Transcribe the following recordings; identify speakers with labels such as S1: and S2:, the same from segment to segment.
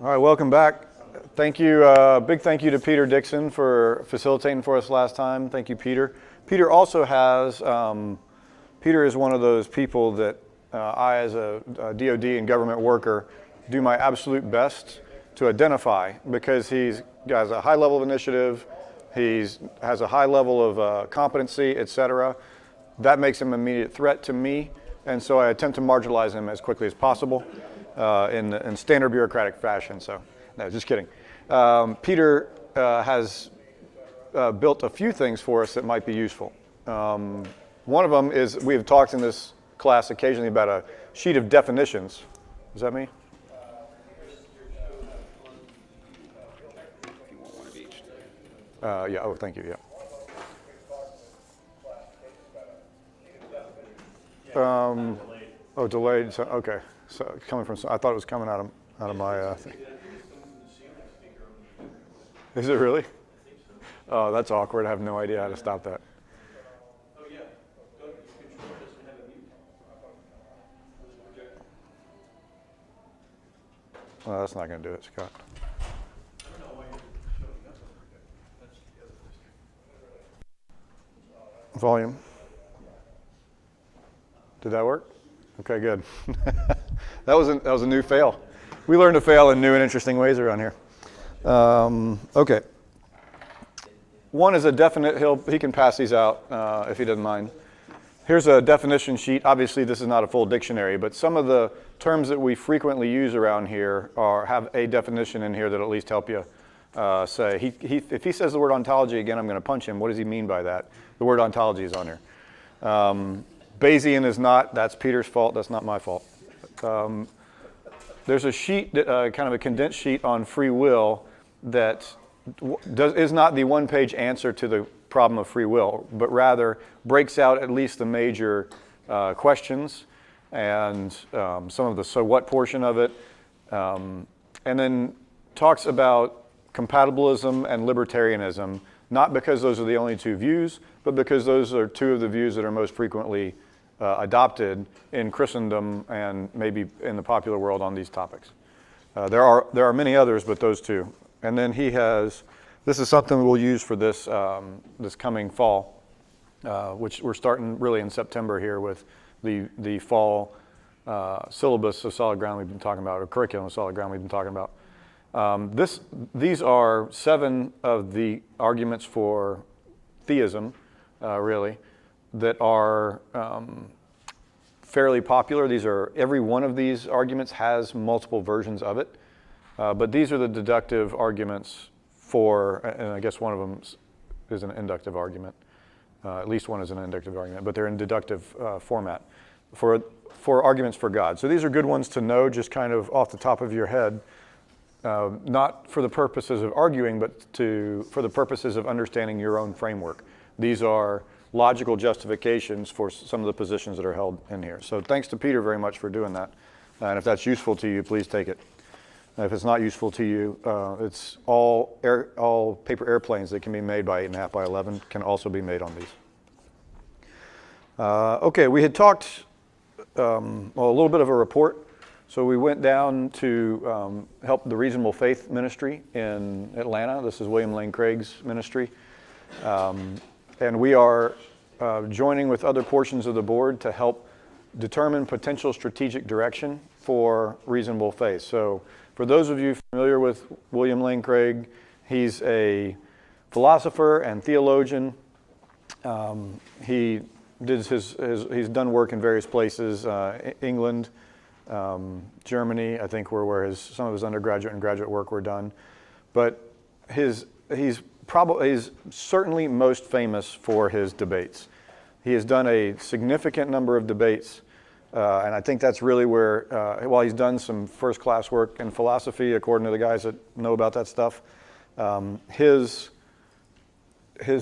S1: All right, welcome back. Thank you, big thank you to Peter Dixon for facilitating for us last time. Thank you, Peter. Peter also has, Peter is one of those people that I, as a DoD and government worker, do my absolute best to identify because he's has a high level of initiative, has a high level of competency, etc. That makes him an immediate threat to me, and so I attempt to marginalize him as quickly as possible. In standard bureaucratic fashion. So, no, just kidding. Peter has built a few things for us that might be useful. One of them is we have talked in this class occasionally about a sheet of definitions. Is that me?
S2: If you want one of each.
S1: Yeah. Oh, thank you. Yeah. Oh, delayed. So, okay. So coming from, I thought it was coming out of my thing. Is it really? Oh, that's awkward. I have no idea how to stop that. Well, that's not going to do it, Scott. Volume. Did that work? Okay, good. That was a new fail. We learn to fail in new and interesting ways around here. Okay. One is a definite. He can pass these out if he doesn't mind. Here's a definition sheet. Obviously, this is not a full dictionary, but some of the terms that we frequently use around here have a definition in here that at least help you say. If he says the word ontology again, I'm going to punch him. What does he mean by that? The word ontology is on here. Bayesian is not. That's Peter's fault. That's not my fault. There's a sheet, kind of a condensed sheet on free will that is not the one-page answer to the problem of free will, but rather breaks out at least the major questions and some of the so what portion of it, and then talks about compatibilism and libertarianism, not because those are the only two views, but because those are two of the views that are most frequently adopted in Christendom and maybe in the popular world on these topics. There are many others, but those two. And then he has, this is something we'll use for this this coming fall, which we're starting really in September here with the fall syllabus of solid ground we've been talking about, or curriculum of solid ground we've been talking about. These are 7 of the arguments for theism, really, that are fairly popular. Every one of these arguments has multiple versions of it, but these are the deductive arguments for, and I guess one of them is an inductive argument. At least one is an inductive argument, but they're in deductive format for arguments for God. So these are good ones to know just kind of off the top of your head, not for the purposes of arguing, but for the purposes of understanding your own framework. These are logical justifications for some of the positions that are held in here. So thanks to Peter very much for doing that. And if that's useful to you, please take it. And if it's not useful to you, it's all paper airplanes that can be made by 8.5 by 11 can also be made on these. Okay, we had talked, a little bit of a report. So we went down to help the Reasonable Faith Ministry in Atlanta. This is William Lane Craig's ministry. And we are joining with other portions of the board to help determine potential strategic direction for Reasonable Faith. So for those of you familiar with William Lane Craig, he's a philosopher and theologian. He's done work in various places, England, Germany, I think where some of his undergraduate and graduate work were done. But he's certainly most famous for his debates. He has done a significant number of debates, and I think that's really where, while he's done some first-class work in philosophy, according to the guys that know about that stuff, his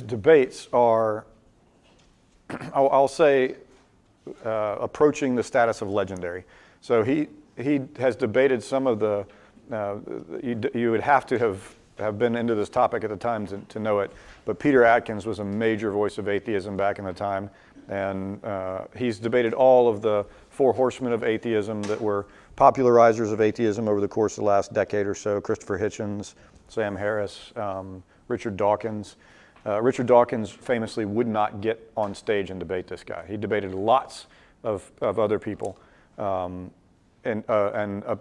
S1: debates are, I'll say, approaching the status of legendary. So he has debated some of the, you would have to have been into this topic at the time to know it, but Peter Atkins was a major voice of atheism back in the time, And he's debated all of the four horsemen of atheism that were popularizers of atheism over the course of the last decade or so: Christopher Hitchens, Sam Harris, Richard Dawkins. Richard Dawkins famously would not get on stage and debate this guy. He debated lots of other people and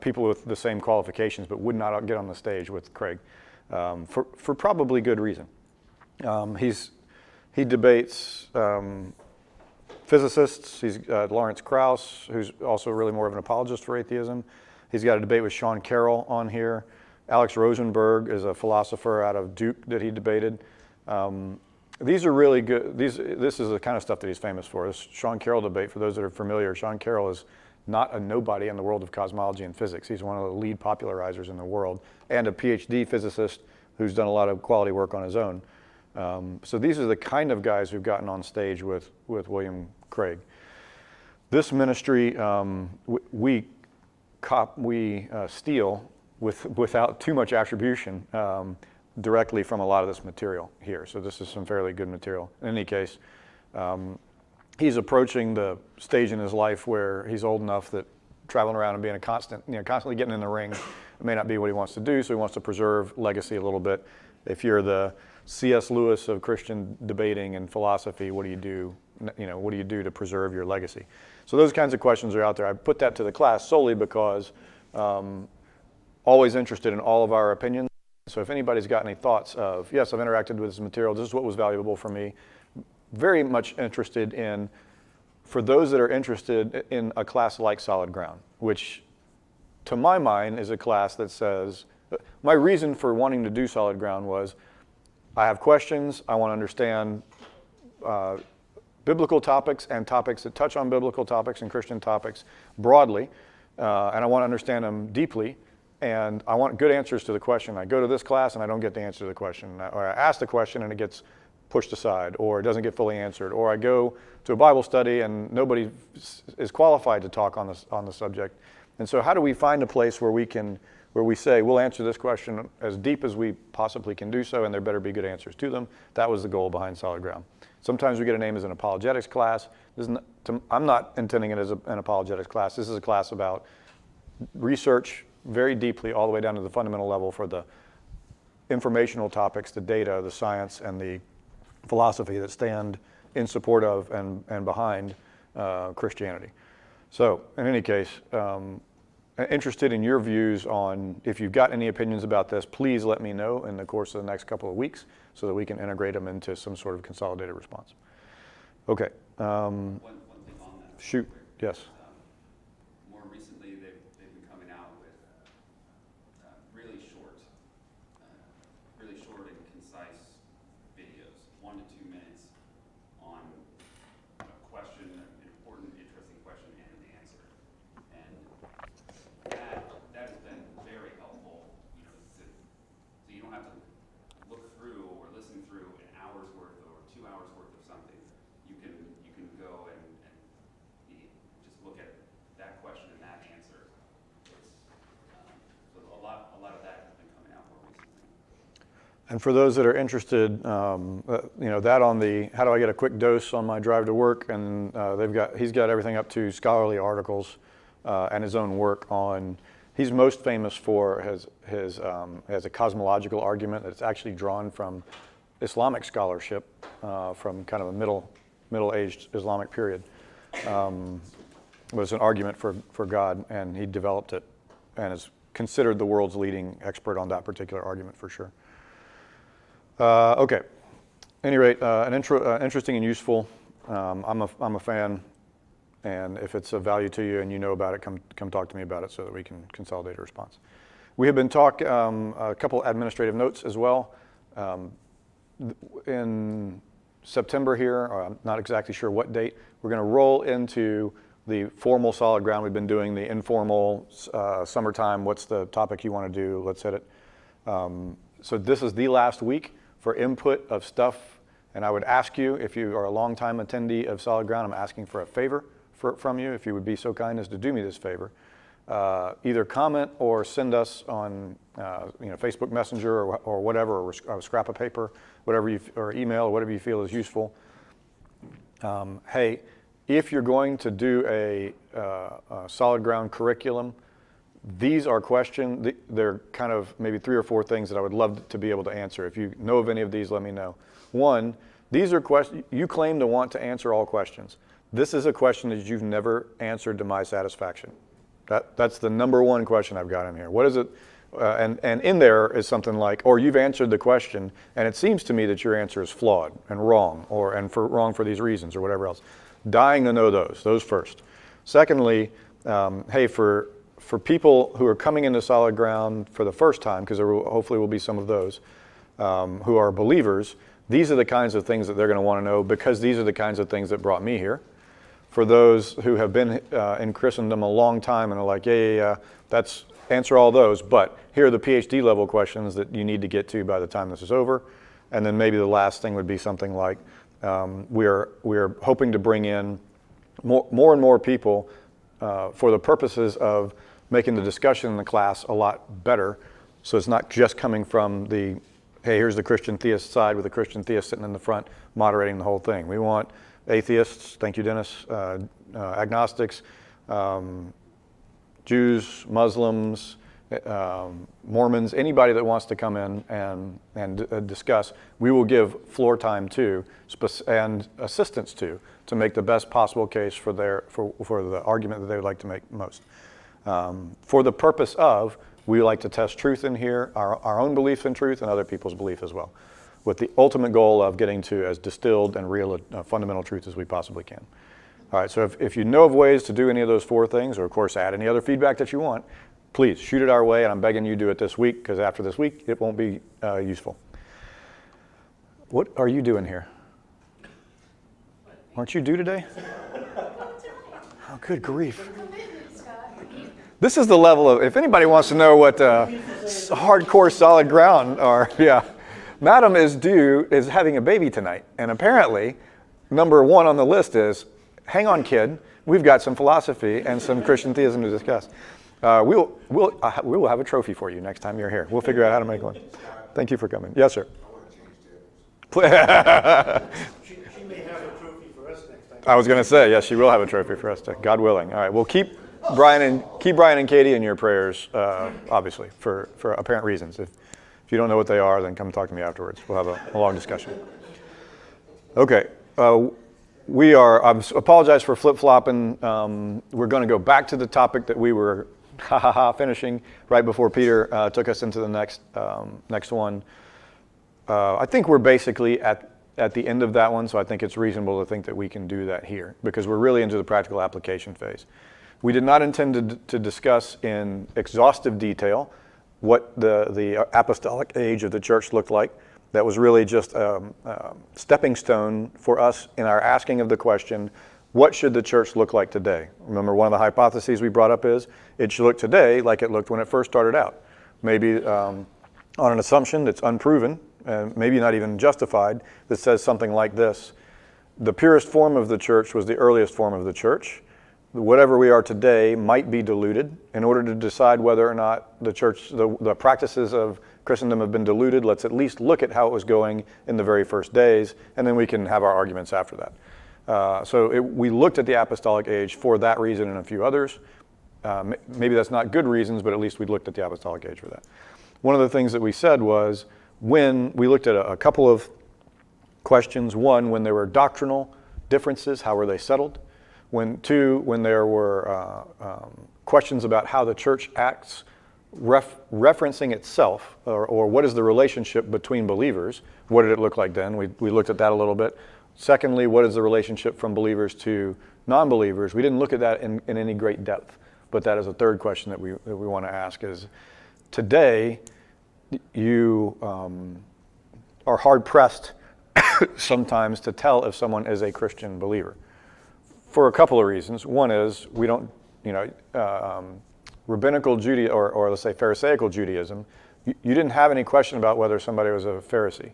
S1: people with the same qualifications, but would not get on the stage with Craig for probably good reason. He debates physicists. He's Lawrence Krauss, who's also really more of an apologist for atheism. He's got a debate with Sean Carroll on here. Alex Rosenberg is a philosopher out of Duke that he debated. These are really good. This is the kind of stuff that he's famous for. This Sean Carroll debate, for those that are familiar, Sean Carroll is not a nobody in the world of cosmology and physics. He's one of the lead popularizers in the world and a PhD physicist who's done a lot of quality work on his own. So these are the kind of guys who've gotten on stage with William Craig. This ministry, we steal without too much attribution directly from a lot of this material here. So this is some fairly good material. In any case, he's approaching the stage in his life where he's old enough that traveling around and being constantly getting in the ring may not be what he wants to do, so he wants to preserve legacy a little bit. If you're the C.S. Lewis of Christian debating and philosophy, what do you do? What do you do to preserve your legacy? So those kinds of questions are out there. I put that to the class solely because always interested in all of our opinions. So if anybody's got any thoughts of, yes, I've interacted with this material, this is what was valuable for me, very much interested in, for those that are interested in a class like Solid Ground, which to my mind is a class that says, my reason for wanting to do Solid Ground was, I have questions, I want to understand biblical topics and topics that touch on biblical topics and Christian topics broadly, and I want to understand them deeply, and I want good answers to the question. I go to this class and I don't get the answer to the question, or I ask the question and it gets pushed aside, or it doesn't get fully answered, or I go to a Bible study and nobody is qualified to talk on the subject. And so how do we find a place where we say, we'll answer this question as deep as we possibly can do so, and there better be good answers to them? That was the goal behind Solid Ground. Sometimes we get a name as an apologetics class. I'm not intending it as an apologetics class. This is a class about research very deeply all the way down to the fundamental level for the informational topics, the data, the science, and the philosophy that stand in support of and behind Christianity. So in any case, interested in your views on, if you've got any opinions about this, please let me know in the course of the next couple of weeks so that we can integrate them into some sort of consolidated response. Okay.
S2: One thing on that.
S1: Shoot, yes.
S2: More recently, they've been coming out with really short and concise videos, 1 to 2 minutes, on a question, an important, interesting question, and an answer. And that has been very helpful, so you don't have to look through or listen through an hour's worth or 2 hours worth of something. You can go and just look at that question and that answer. So a lot of that has been coming out more recently.
S1: And for those that are interested, that on the how do I get a quick dose on my drive to work, and he's got everything up to scholarly articles and his own work on. He's most famous for his a cosmological argument that's actually drawn from Islamic scholarship from kind of a middle-aged Islamic period. Was an argument for God, and he developed it and is considered the world's leading expert on that particular argument for sure. Okay. At any rate, interesting and useful. I'm a fan, and if it's of value to you and you know about it, come talk to me about it so that we can consolidate a response. We have been talking a couple administrative notes as well. In September here, or I'm not exactly sure what date, we're going to roll into the formal Solid Ground. We've been doing the informal summertime. What's the topic you want to do? Let's hit it. So this is the last week for input of stuff, and I would ask you, if you are a longtime attendee of Solid Ground, I'm asking for a favor from you, if you would be so kind as to do me this favor. Either comment or send us on Facebook Messenger or whatever, or a scrap of paper, whatever or email, or whatever you feel is useful. hey, if you're going to do a solid ground curriculum, these are questions, they're kind of maybe 3 or 4 things that I would love to be able to answer. If you know of any of these, let me know. One, these are questions, you claim to want to answer all questions. This is a question that you've never answered to my satisfaction. That's the number one question I've got in here. What is it? And in there is something like, or you've answered the question, and it seems to me that your answer is flawed and wrong, wrong for these reasons, or whatever else. Dying to know those first. Secondly, hey, for people who are coming into solid ground for the first time, because there hopefully will be some of those who are believers, these are the kinds of things that they're going to want to know, because these are the kinds of things that brought me here. For those who have been in Christendom a long time and are like, yeah, that's answer all those, but here are the PhD level questions that you need to get to by the time this is over. And then maybe the last thing would be something like, we are hoping to bring in more and more people for the purposes of making the discussion in the class a lot better. So it's not just coming from the, hey, here's the Christian theist side with the Christian theist sitting in the front moderating the whole thing. We want atheists, thank you, Dennis, agnostics, Jews, Muslims, Mormons, anybody that wants to come in and discuss, we will give floor time to and assistance to make the best possible case for the argument that they would like to make most. For the purpose of, we like to test truth in here, our own belief in truth and other people's belief as well, with the ultimate goal of getting to as distilled and real a fundamental truth as we possibly can. All right, so if you know of ways to do any of those 4 things, or of course add any other feedback that you want, please shoot it our way, and I'm begging you do it this week, because after this week, it won't be useful. What are you doing here? Aren't you due today? Oh, good grief. This is the level of, if anybody wants to know what hardcore solid ground are, yeah. Madam is having a baby tonight, and apparently, number 1 on the list is, hang on, kid, we've got some philosophy and some Christian theism to discuss. We will have a trophy for you next time you're here. We'll figure out how to make one. Thank you for coming. Yes, sir.
S3: She may have a trophy for us next time.
S1: I was going to say, yes, she will have a trophy for us, God willing. All right, we'll keep Brian and Katie in your prayers, obviously, for apparent reasons. If you don't know what they are, then come talk to me afterwards. We'll have a long discussion. Okay. I apologize for flip-flopping. We're going to go back to the topic that we were finishing right before Peter took us into the next one. I think we're basically at the end of that one, so I think it's reasonable to think that we can do that here, because we're really into the practical application phase. We did not intend to discuss in exhaustive detail what the apostolic age of the church looked like. That was really just a stepping stone for us in our asking of the question, what should the church look like today? Remember, one of the hypotheses we brought up is it should look today like it looked when it first started out. Maybe on an assumption that's unproven, and maybe not even justified, that says something like this. The purest form of the church was the earliest form of the church. Whatever we are today might be diluted. In order to decide whether or not the church, the practices of Christendom have been diluted, let's at least look at how it was going in the very first days, and then we can have our arguments after that. We looked at the apostolic age for that reason and a few others. Maybe that's not good reasons, but at least we looked at the apostolic age for that. One of the things that we said was, when we looked at a couple of questions. One, when there were doctrinal differences, how were they settled? When there were questions about how the church acts, referencing itself, or what is the relationship between believers? What did it look like then? We looked at that a little bit. Secondly, what is the relationship from believers to non-believers? We didn't look at that in any great depth, but that is a third question that we want to ask is, today, you are hard-pressed sometimes to tell if someone is a Christian believer, for a couple of reasons. One is, we don't, rabbinical Judaism, or let's say Pharisaical Judaism, you didn't have any question about whether somebody was a Pharisee,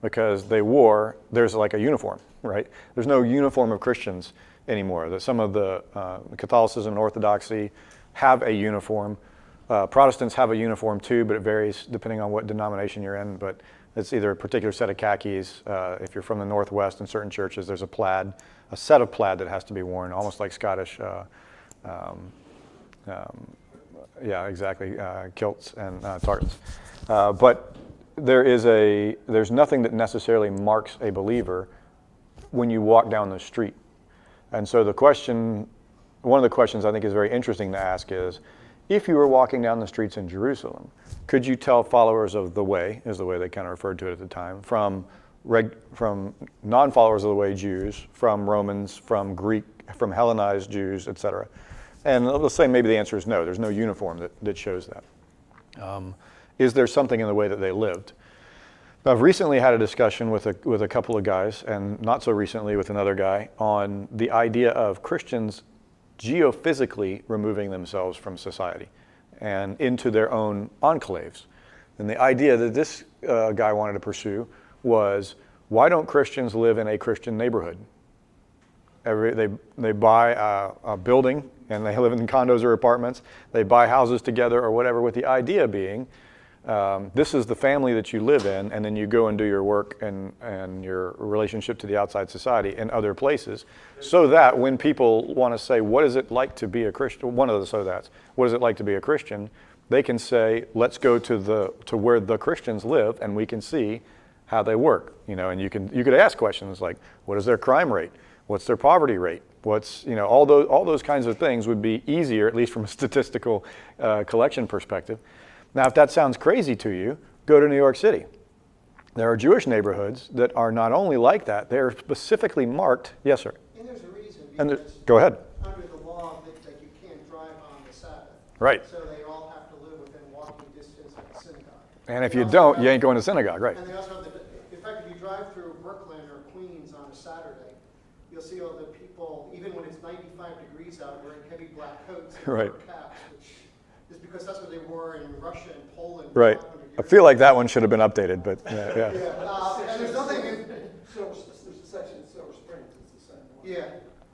S1: because there's like a uniform, right? There's no uniform of Christians anymore. Some of the Catholicism and Orthodoxy have a uniform. Protestants have a uniform too, but it varies depending on what denomination you're in. But it's either a particular set of khakis. If you're from the Northwest, in certain churches, there's a plaid a set of plaid that has to be worn, almost like Scottish, yeah, exactly, kilts and tartans. But there's nothing that necessarily marks a believer when you walk down the street. And so one of the questions I think is very interesting to ask is, if you were walking down the streets in Jerusalem, could you tell followers of the way, is the way they kind of referred to it at the time, from non-followers of the way Jews, from Romans, from Greek, from Hellenized Jews, etc.? And let's say maybe the answer is no. There's no uniform that shows that. Is there something in the way that they lived? I've recently had a discussion with a couple of guys, and not so recently with another guy, on the idea of Christians geophysically removing themselves from society and into their own enclaves. And the idea that this guy wanted to pursue was, why don't Christians live in a Christian neighborhood? They buy a building and they live in condos or apartments. They buy houses together or whatever, with the idea being, this is the family that you live in, and then you go and do your work and your relationship to the outside society in other places, so that when people want to say, what is it like to be a Christian, one of the so that's, what is it like to be a Christian, they can say, let's go to where the Christians live, and we can see how they work. And you could ask questions like, what is their crime rate? What's their poverty rate? What's, all those kinds of things would be easier, at least from a statistical collection perspective. Now, if that sounds crazy to you, go to New York City. There are Jewish neighborhoods that are not only like that, they're specifically marked. Yes, sir.
S3: And there's a reason,
S1: And
S3: because
S1: go ahead.
S3: under the law, that you can't drive on the Sabbath.
S1: Right.
S3: So they all have to live within walking distance of the synagogue.
S1: And if
S3: They
S1: you
S3: also
S1: don't,
S3: have-
S1: you ain't going to synagogue, right?
S3: And they also have in fact, if you drive through Brooklyn or Queens on a Saturday, you'll see all the people, even when it's 95 degrees out, wearing heavy black coats and
S1: Right.
S3: fur caps, which is because that's what they wore in Russia and Poland.
S1: Right.
S3: 500
S1: I
S3: years
S1: feel
S3: ago.
S1: like that one should have been updated, but yeah.
S3: And there's nothing in,
S4: There's a section in Silver Springs, it's the same one.
S3: yeah.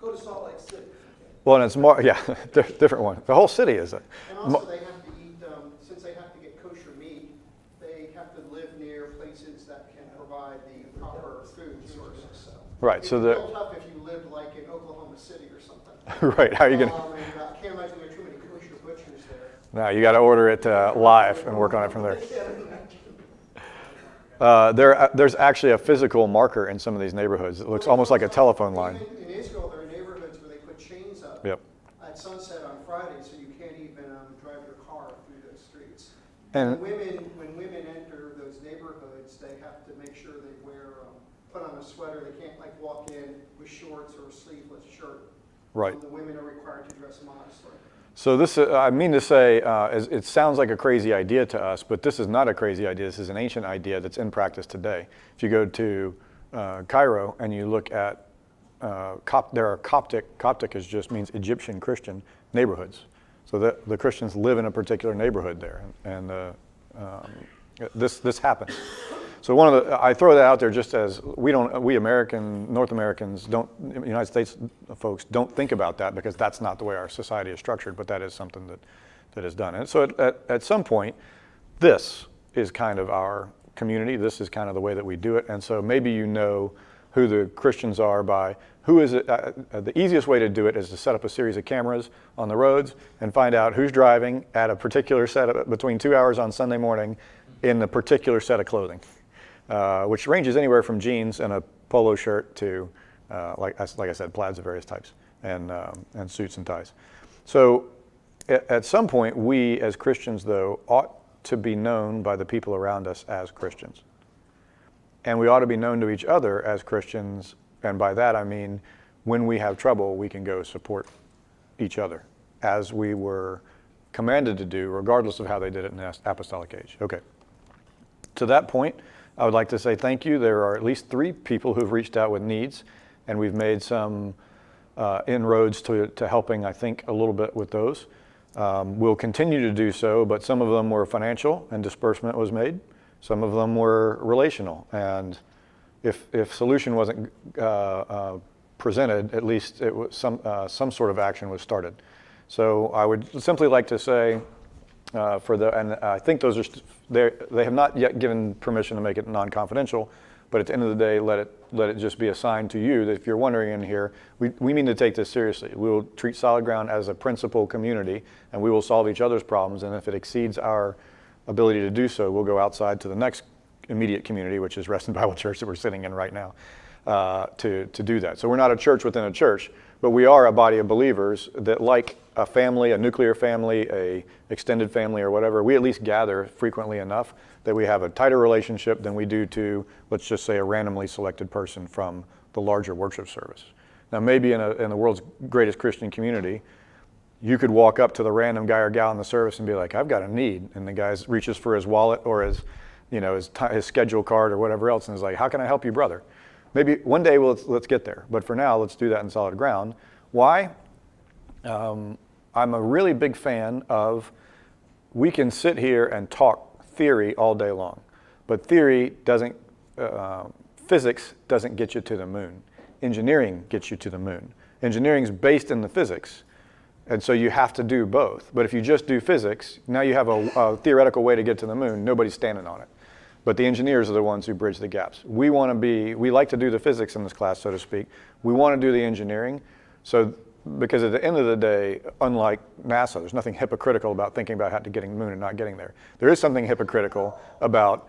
S4: Go to Salt Lake City.
S1: Well, and it's more, yeah, different one. The whole city is
S3: And also they have to eat, since they have to get kosher meat, they have to live near places that can provide the proper food sources, so.
S1: right.
S3: It'd
S1: So
S3: be
S1: the
S3: real tough if you lived like in Oklahoma City or something.
S1: right. How are you gonna?
S3: And I can't imagine there are too many kosher butchers there.
S1: No, you got to order it live and work on it from there. There's actually a physical marker in some of these neighborhoods. It looks almost like a telephone line.
S3: Even in Israel, there are neighborhoods where they put chains up
S1: Yep.
S3: at sunset on Friday, so you can't even drive your car through those streets.
S1: And
S3: When women enter those neighborhoods, they have to make sure they put on a sweater. They can't like walk in with shorts or a sleeveless shirt.
S1: right.
S3: The women are required to dress modestly.
S1: So this, I mean to say, it sounds like a crazy idea to us, but this is not a crazy idea. This is an ancient idea that's in practice today. If you go to Cairo and you look at, there are Coptic means Egyptian Christian neighborhoods. So the Christians live in a particular neighborhood there, and this happens. So I throw that out there just as North Americans United States folks don't think about that, because that's not the way our society is structured, but that is something that is done. And so at some point, this is kind of our community. This is kind of the way that we do it. And so maybe you know who the Christians are by who is it. The easiest way to do it is to set up a series of cameras on the roads and find out who's driving at a particular set between 2 hours on Sunday morning in a particular set of clothing. Which ranges anywhere from jeans and a polo shirt to, like I said, plaids of various types, and suits and ties. So at some point, we as Christians, though, ought to be known by the people around us as Christians. And we ought to be known to each other as Christians, and by that I mean when we have trouble, we can go support each other, as we were commanded to do, regardless of how they did it in the apostolic age. Okay. To that point, I would like to say thank you. There are at least 3 people who've reached out with needs, and we've made some inroads to helping, I think, a little bit with those. We'll continue to do so, but some of them were financial and disbursement was made. Some of them were relational, and if solution wasn't presented, at least it was some sort of action was started. So I would simply like to say, and I think those are they have not yet given permission to make it non-confidential, but at the end of the day, let it just be a sign to you that if you're wondering in here, we mean to take this seriously. We will treat Solid Ground as a principal community, and we will solve each other's problems, and if it exceeds our ability to do so, we'll go outside to the next immediate community, which is Reston Bible Church that we're sitting in right now, to do that. So we're not a church within a church, but we are a body of believers that, like a family, a nuclear family, a extended family or whatever, we at least gather frequently enough that we have a tighter relationship than we do to, let's just say, a randomly selected person from the larger worship service. Now, maybe in the world's greatest Christian community, you could walk up to the random guy or gal in the service and be like, I've got a need. And the guy reaches for his wallet or his schedule card or whatever else and is like, how can I help you, brother? Maybe one day let's get there. But for now, let's do that in Solid Ground. Why? I'm a really big fan of, we can sit here and talk theory all day long, but physics doesn't get you to the moon. Engineering gets you to the moon. Engineering is based in the physics, and so you have to do both. But if you just do physics, now you have a theoretical way to get to the moon, nobody's standing on it. But the engineers are the ones who bridge the gaps. We like to do the physics in this class, so to speak. We want to do the engineering, because at the end of the day, unlike NASA, there's nothing hypocritical about thinking about how to getting to the moon and not getting there. There is something hypocritical about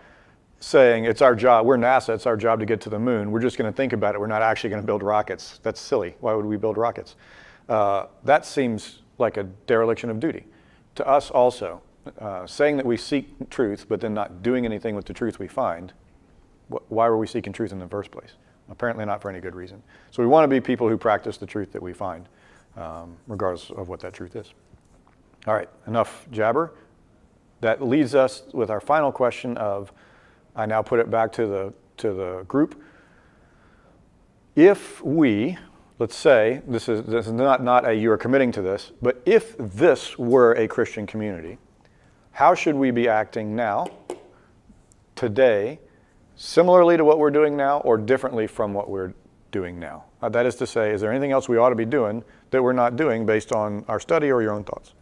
S1: saying it's our job, we're NASA, it's our job to get to the moon. We're just going to think about it. We're not actually going to build rockets. That's silly. Why would we build rockets? That seems like a dereliction of duty. To us also, saying that we seek truth, but then not doing anything with the truth we find, why were we seeking truth in the first place? Apparently not for any good reason. So we want to be people who practice the truth that we find, regardless of what that truth is. All right, enough jabber. That leads us with our final question of, I now put it back to the group. If we, let's say, this is not a you are committing to this, but if this were a Christian community, how should we be acting now, today, similarly to what we're doing now or differently from what we're doing now? That is to say, is there anything else we ought to be doing that we're not doing based on our study or your own thoughts?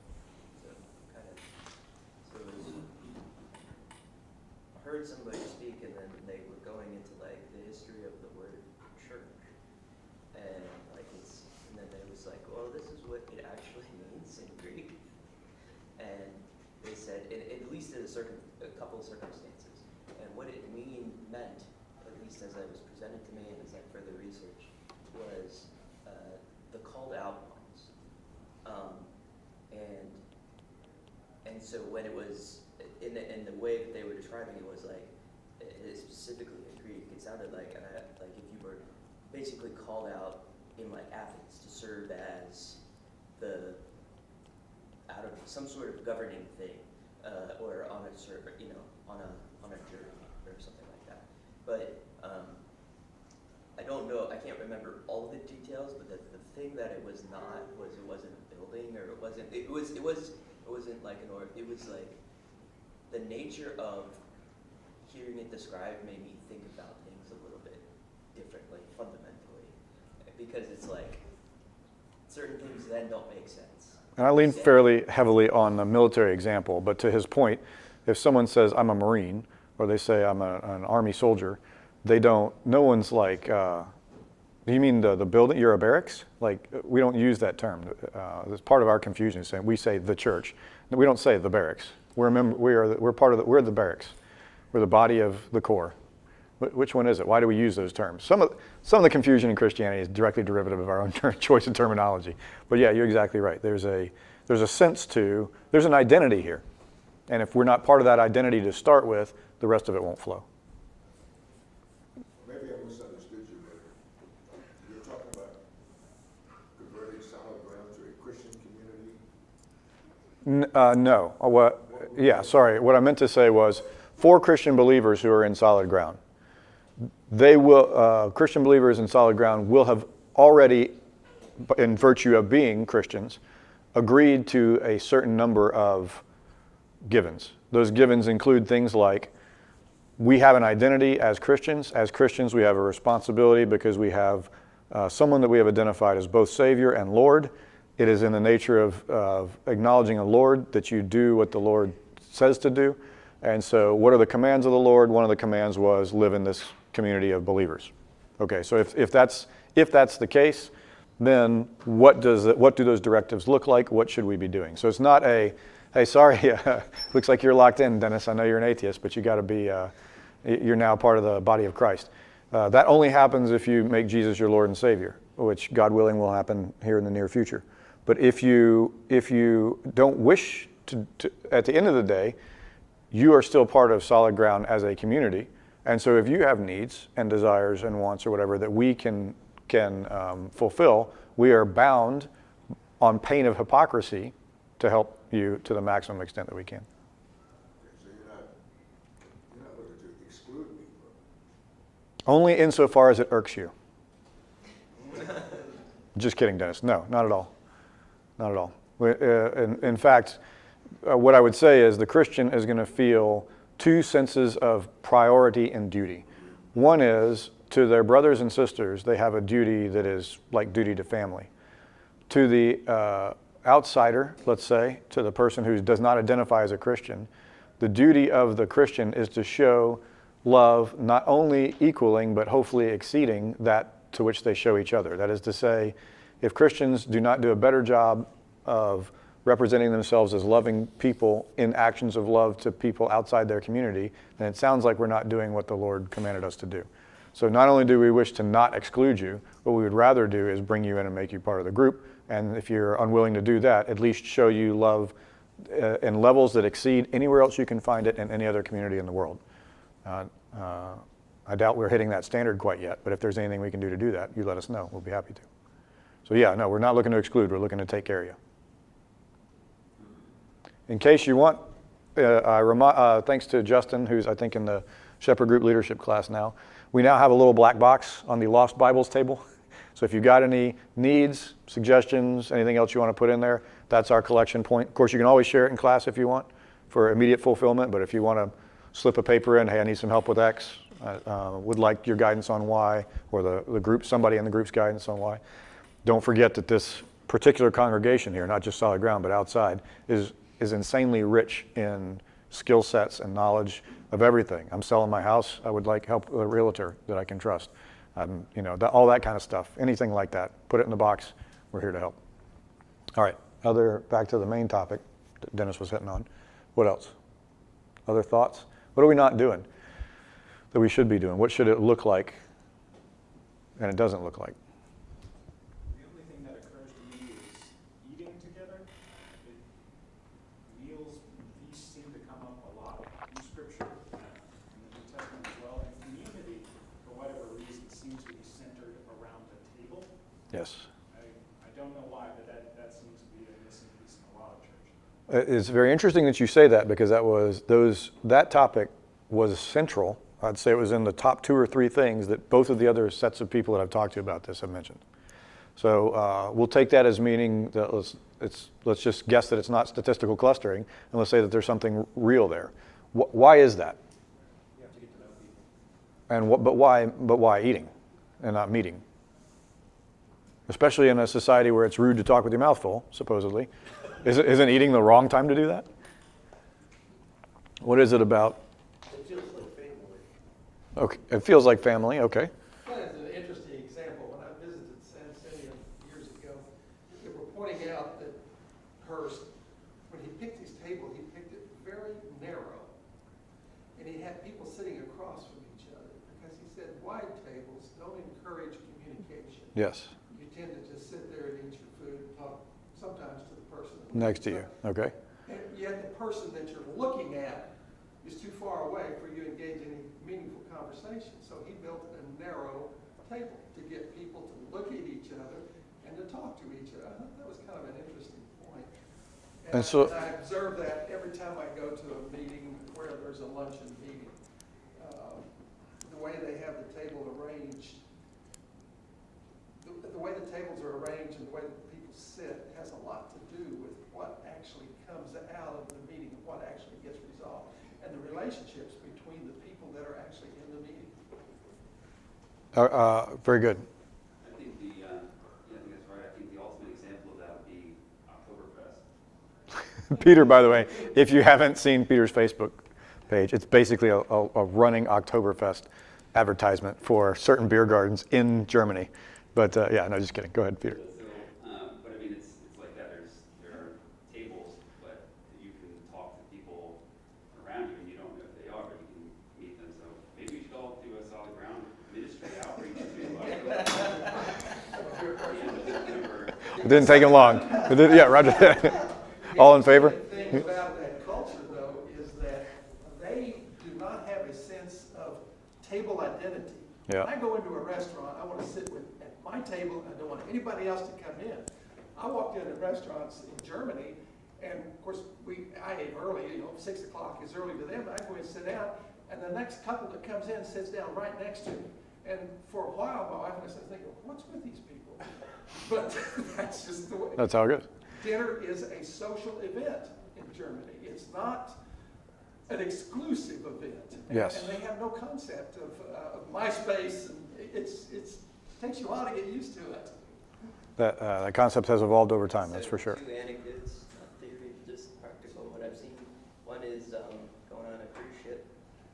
S5: I heard somebody speak and then they were going into like the history of the word church. And then they was like, well, this is what it actually means in Greek. And they said, at least in a couple of circumstances, and what it meant, at least as it was presented to me and as I further researched, was the called out ones. And so when it was, in the way that they were describing it was like, specifically in Greek, it sounded like, like if you were basically called out in like Athens to serve as some sort of governing thing, or on a on a jury or something like that. But I don't know, I can't remember all of the details, but the thing that it was not was it wasn't a building, or it wasn't like it was like the nature of hearing it described made me think about things a little bit differently, fundamentally, because it's like certain things then don't make sense.
S1: And I lean fairly heavily on the military example, but to his point, if someone says, I'm a Marine, or they say I'm an Army soldier, no one's like, do you mean the building, you're a barracks? Like, we don't use that term. That's part of our confusion, saying we say the church. We don't say the barracks. We're the barracks. We're the body of the Corps. Which one is it? Why do we use those terms? Some of the confusion in Christianity is directly derivative of our own choice of terminology. But yeah, you're exactly right. There's a sense to, there's an identity here. And if we're not part of that identity to start with, the rest of it won't flow.
S6: Maybe I misunderstood you, but you're talking about converting Solid Ground to a Christian community?
S1: No. What I meant to say was, for Christian believers who are in Solid Ground, Christian believers in Solid Ground will have already, in virtue of being Christians, agreed to a certain number of givens. Those givens include things like, we have an identity as Christians. As Christians, we have a responsibility because we have someone that we have identified as both Savior and Lord. It is in the nature of acknowledging a Lord that you do what the Lord says to do. And so what are the commands of the Lord? One of the commands was live in this community of believers. Okay, so if that's the case, then what do those directives look like? What should we be doing? So it's not a, hey, sorry, looks like you're locked in, Dennis. I know you're an atheist, but you got to be, you're now part of the body of Christ. That only happens if you make Jesus your Lord and Savior, which God willing will happen here in the near future. But if you don't wish to, at the end of the day, you are still part of solid ground as a community. And so if you have needs and desires and wants or whatever that we can fulfill, we are bound on pain of hypocrisy to help you to the maximum extent that we can.
S6: So you're not looking to exclude me,
S1: Only insofar as it irks you. Just kidding, Dennis. No, not at all. Not at all. In fact, what I would say is the Christian is going to feel two senses of priority and duty. One is to their brothers and sisters, they have a duty that is like duty to family. To the outsider, let's say, to the person who does not identify as a Christian, the duty of the Christian is to show love not only equaling but hopefully exceeding that to which they show each other. That is to say, if Christians do not do a better job of representing themselves as loving people in actions of love to people outside their community, then it sounds like we're not doing what the Lord commanded us to do. So not only do we wish to not exclude you, what we would rather do is bring you in and make you part of the group. And if you're unwilling to do that, at least show you love in levels that exceed anywhere else you can find it in any other community in the world. I doubt we're hitting that standard quite yet, but if there's anything we can do to do that, you let us know. We'll be happy to. So yeah, no, we're not looking to exclude. We're looking to take care of you. In case you want, thanks to Justin, who's I think in the Shepherd Group leadership class now, we now have a little black box on the Lost Bibles table. So if you've got any needs, suggestions, anything else you want to put in there, that's our collection point. Of course, you can always share it in class if you want for immediate fulfillment, but if you want to slip a paper in, hey, I need some help with X, would like your guidance on Y, or the group, somebody in the group's guidance on Y. Don't forget that this particular congregation here, not just Solid Ground, but outside, is insanely rich in skill sets and knowledge of everything. I'm selling my house. I would like help with a realtor that I can trust. All that kind of stuff. Anything like that. Put it in the box. We're here to help. All right. Back to the main topic that Dennis was hitting on. What else? Other thoughts? What are we not doing that we should be doing? What should it look like and it doesn't look like?
S7: The only thing that occurs to me is eating together. Meals, these seem to come up a lot in Scripture, in the New Testament as well. And community, for whatever reason, seems to be centered around the table.
S1: Yes.
S7: I don't know why, but that seems to be a missing piece in a lot of churches.
S1: It's very interesting that you say that, because that topic was central. I'd say it was in the top 2 or 3 things that both of the other sets of people that I've talked to about this have mentioned. So we'll take that as meaning that let's just guess that it's not statistical clustering, and let's say that there's something real there. Why is that?
S7: You have to get to know people.
S1: But why eating and not meeting? Especially in a society where it's rude to talk with your mouth full, supposedly. Isn't eating the wrong time to do that? What is it about?
S4: It feels like family.
S1: Okay, it feels like family, okay.
S4: Kind of an interesting example. When I visited San Antonio years ago, they were pointing out that Hearst, when he picked his table, he picked it very narrow. And he had people sitting across from each other, because he said wide tables don't encourage communication.
S1: Yes.
S4: You tend to just sit there and eat your food and talk sometimes to the person
S1: Next to you, okay.
S4: And yet the person that you're looking at is too far away for you to engage in any meaningful conversation. So he built a narrow table to get people to look at each other and to talk to each other. I thought that was kind of an interesting point.
S1: And so-
S4: I observe that every time I go to a meeting where there's a luncheon meeting. The way they have the table arranged, the way the tables are arranged and the way that people sit has a lot to do with what actually comes out of the meeting and what actually gets resolved, and the relationships between the people that are actually in the meeting.
S1: Very good.
S2: I think I think that's right. I think the ultimate example of that would be Oktoberfest.
S1: Peter, by the way, if you haven't seen Peter's Facebook page, it's basically a running Oktoberfest advertisement for certain beer gardens in Germany. But yeah, no, just kidding. Go ahead, Peter.
S2: But I mean, it's like that. There are tables, but you can talk to people around you, and you don't know if they are, but you can meet them. So maybe we should all do a solid ground ministry outreach to
S1: It didn't take him long. Yeah, Roger. All in favor?
S4: The thing about that culture, though, is that they do not have a sense of table identity.
S1: Yeah.
S4: When I go into a restaurant, I want to sit at my table, I don't want anybody else to come in. I walked into restaurants in Germany, and of course, I ate early, 6 o'clock is early to them. I go and sit down, and the next couple that comes in sits down right next to me. And for a while, my wife and I started thinking, what's with these people? But that's just the way.
S1: That's how it goes.
S4: Dinner is a social event in Germany. It's not an exclusive event.
S1: Yes.
S4: And they have no concept of MySpace, and it takes you a while to get used to it.
S1: That concept has evolved over time, that's for sure.
S5: Two anecdotes, not theory, just practical, what I've seen. One is going on a cruise ship.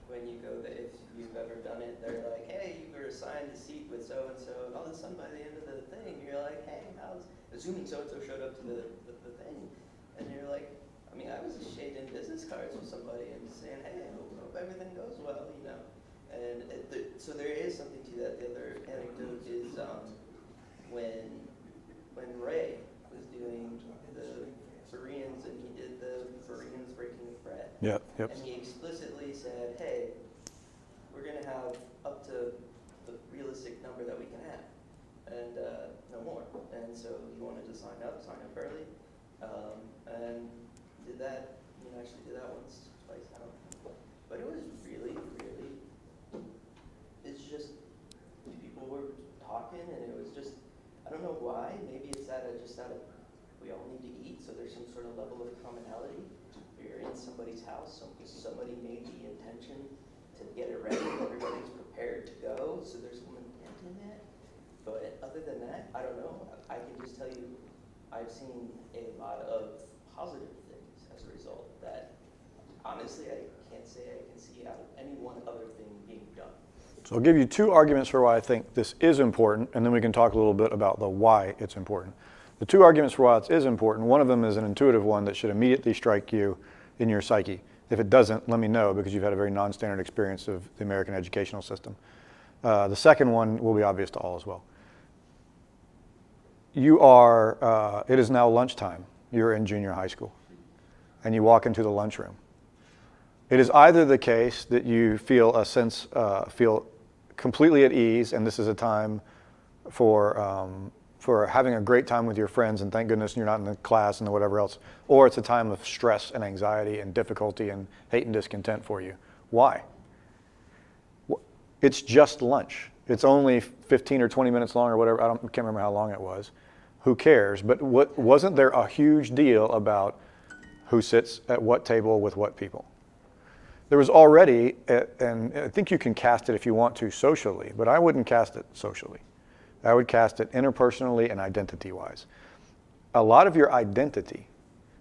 S5: When you go there, if you've ever done it, they're like, hey, you were assigned a seat with so-and-so, and all of a sudden by the end of the thing, you're like, hey, assuming so-and-so showed up to the thing, and you're like, I mean, I was just shading business cards with somebody and just saying, hey, I hope everything goes well, And so there is something to that. The other anecdote is when Ray was doing the Bereans, and he did the Bereans breaking bread.
S1: Yep.
S5: And he explicitly said, hey, we're going to have up to the realistic number that we can have, and no more. And so he wanted to sign up early, and did that. Actually did that once, twice, I don't know. But it was really, it's just, people were talking, and it was just, I don't know why. Maybe it's we all need to eat, so there's some sort of level of commonality. You're in somebody's house, somebody made the intention to get it ready, everybody's prepared to go, so there's some intent in that. But other than that, I don't know. I can just tell you, I've seen a lot of positive things as a result that, honestly, I can't say I can see out of any one other thing being done.
S1: So I'll give you two arguments for why I think this is important, and then we can talk a little bit about the why it's important. The two arguments for why it is important, one of them is an intuitive one that should immediately strike you in your psyche. If it doesn't, let me know, because you've had a very non-standard experience of the American educational system. The second one will be obvious to all as well. It is now lunchtime. You're in junior high school, and you walk into the lunchroom. It is either the case that you feel feel completely at ease, and this is a time for having a great time with your friends, and thank goodness you're not in the class and whatever else, or it's a time of stress and anxiety and difficulty and hate and discontent for you. Why? It's just lunch. It's only 15 or 20 minutes long or whatever. Can't remember how long it was. Who cares? But wasn't there a huge deal about who sits at what table with what people? There was already, and I think you can cast it if you want to socially, but I wouldn't cast it socially. I would cast it interpersonally and identity-wise. A lot of your identity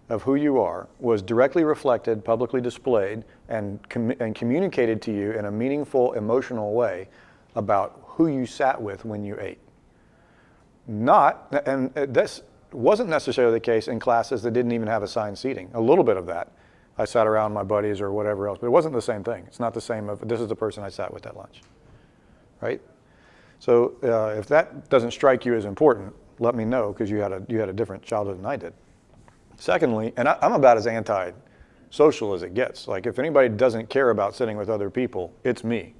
S1: of who you are was directly reflected, publicly displayed, and communicated to you in a meaningful, emotional way about who you sat with when you ate. And this wasn't necessarily the case in classes that didn't even have assigned seating. A little bit of that. I sat around my buddies or whatever else, but it wasn't the same thing. It's not the same of, this is the person I sat with at lunch, right? So if that doesn't strike you as important, let me know, because you had a different childhood than I did. Secondly, and I'm about as anti-social as it gets. Like, if anybody doesn't care about sitting with other people, it's me.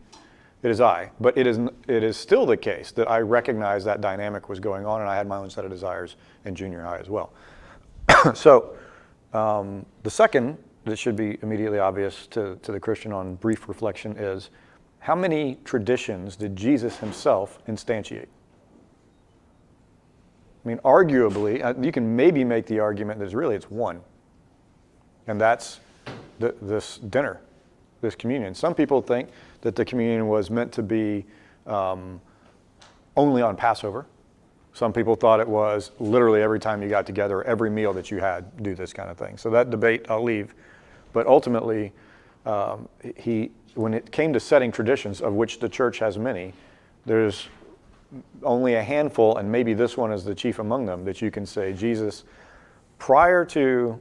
S1: It is I. But it is still the case that I recognize that dynamic was going on, and I had my own set of desires in junior high as well. So the second that should be immediately obvious to the Christian on brief reflection is, how many traditions did Jesus himself instantiate? I mean, arguably, you can maybe make the argument that it's one. And that's this dinner, this communion. Some people think that the communion was meant to be only on Passover. Some people thought it was literally every time you got together, every meal that you had, do this kind of thing. So that debate I'll leave. But ultimately, when it came to setting traditions, of which the church has many, there's only a handful, and maybe this one is the chief among them, that you can say Jesus, prior to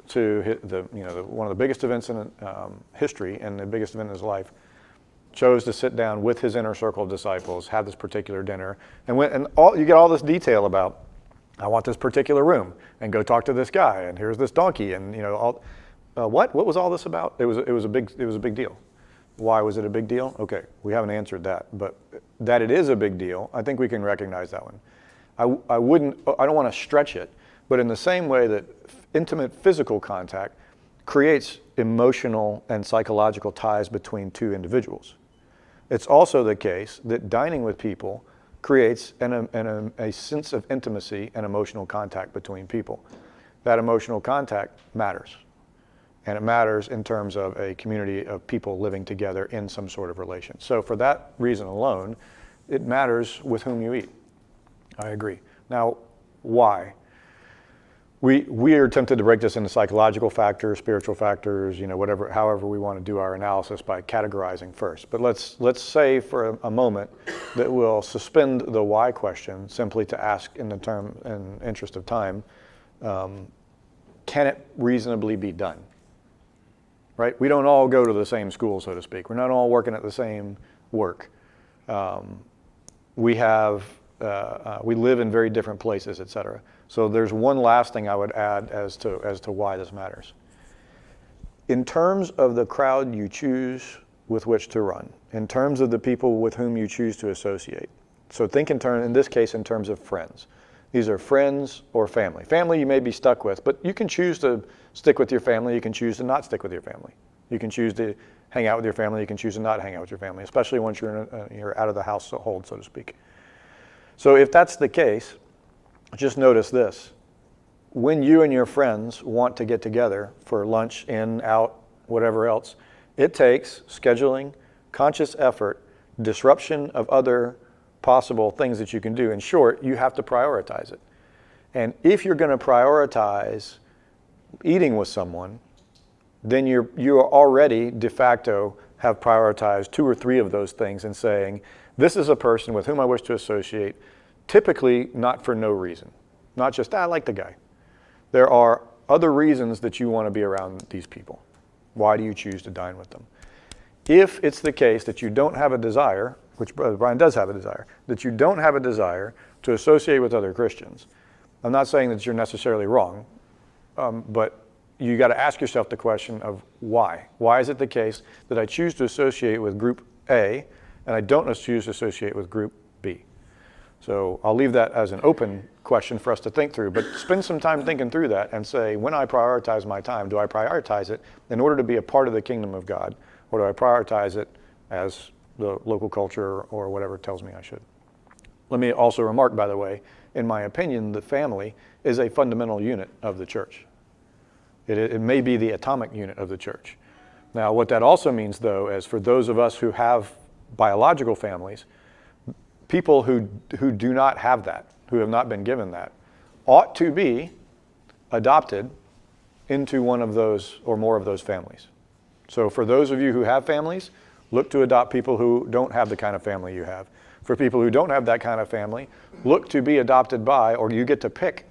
S1: one of the biggest events in history and the biggest event in his life, chose to sit down with his inner circle of disciples, have this particular dinner, and you get all this detail about, I want this particular room, and go talk to this guy, and here's this donkey, and what was all this about? It was a big deal. Why was it a big deal? Okay, we haven't answered that, but that it is a big deal, I think we can recognize that one. I don't want to stretch it, but in the same way that intimate physical contact creates emotional and psychological ties between two individuals, it's also the case that dining with people creates a sense of intimacy and emotional contact between people. That emotional contact matters. And it matters in terms of a community of people living together in some sort of relation. So for that reason alone, it matters with whom you eat. I agree. Now, why? We are tempted to break this into psychological factors, spiritual factors, however we want to do our analysis by categorizing first. But let's say for a moment that we'll suspend the why question simply to ask in interest of time, can it reasonably be done? Right? We don't all go to the same school, so to speak. We're not all working at the same work. We live in very different places, et cetera. So there's one last thing I would add as to why this matters. In terms of the crowd you choose with which to run, in terms of the people with whom you choose to associate. So think in this case in terms of friends. These are friends or family. Family you may be stuck with, but you can choose to stick with your family. You can choose to not stick with your family. You can choose to hang out with your family. You can choose to not hang out with your family, especially once you're out of the household, so to speak. So if that's the case, just notice this. When you and your friends want to get together for lunch, in, out, whatever else, it takes scheduling, conscious effort, disruption of other possible things that you can do. In short, you have to prioritize it. And if you're going to prioritize eating with someone, then you are already de facto have prioritized 2 or 3 of those things and saying, this is a person with whom I wish to associate, typically not for no reason. Not just, I like the guy. There are other reasons that you want to be around these people. Why do you choose to dine with them? If it's the case that you don't have a desire, which Brother Brian does have a desire, that you don't have a desire to associate with other Christians, I'm not saying that you're necessarily wrong, but you got to ask yourself the question of why. Why is it the case that I choose to associate with group A and I don't choose to associate with group B? So I'll leave that as an open question for us to think through, but spend some time thinking through that and say, when I prioritize my time, do I prioritize it in order to be a part of the kingdom of God, or do I prioritize it as the local culture or whatever tells me I should? Let me also remark, by the way, in my opinion, the family is a fundamental unit of the church. It may be the atomic unit of the church. Now, what that also means, though, is for those of us who have biological families, people who do not have that, who have not been given that, ought to be adopted into one of those or more of those families. So for those of you who have families, look to adopt people who don't have the kind of family you have. For people who don't have that kind of family, look to be adopted by, or you get to pick.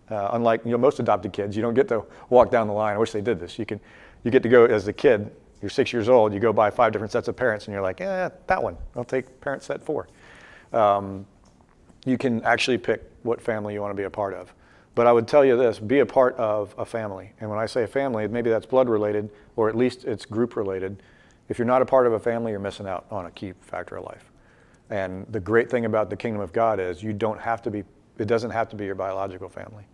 S1: Unlike most adopted kids, you don't get to walk down the line. I wish they did this. You get to go as a kid. You're 6 years old. You go by 5 different sets of parents, and you're like, that one. I'll take parent set 4. You can actually pick what family you want to be a part of. But I would tell you this: be a part of a family. And when I say a family, maybe that's blood related, or at least it's group related. If you're not a part of a family, you're missing out on a key factor of life. And the great thing about the kingdom of God is it doesn't have to be your biological family.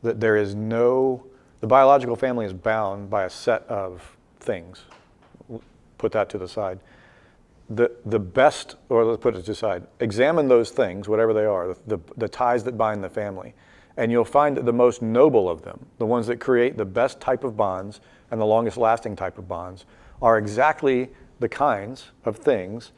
S1: That the biological family is bound by a set of things. Put that to the side. The best, or let's put it to the side, examine those things, whatever they are, the ties that bind the family, and you'll find that the most noble of them, the ones that create the best type of bonds and the longest lasting type of bonds, are exactly the kinds of things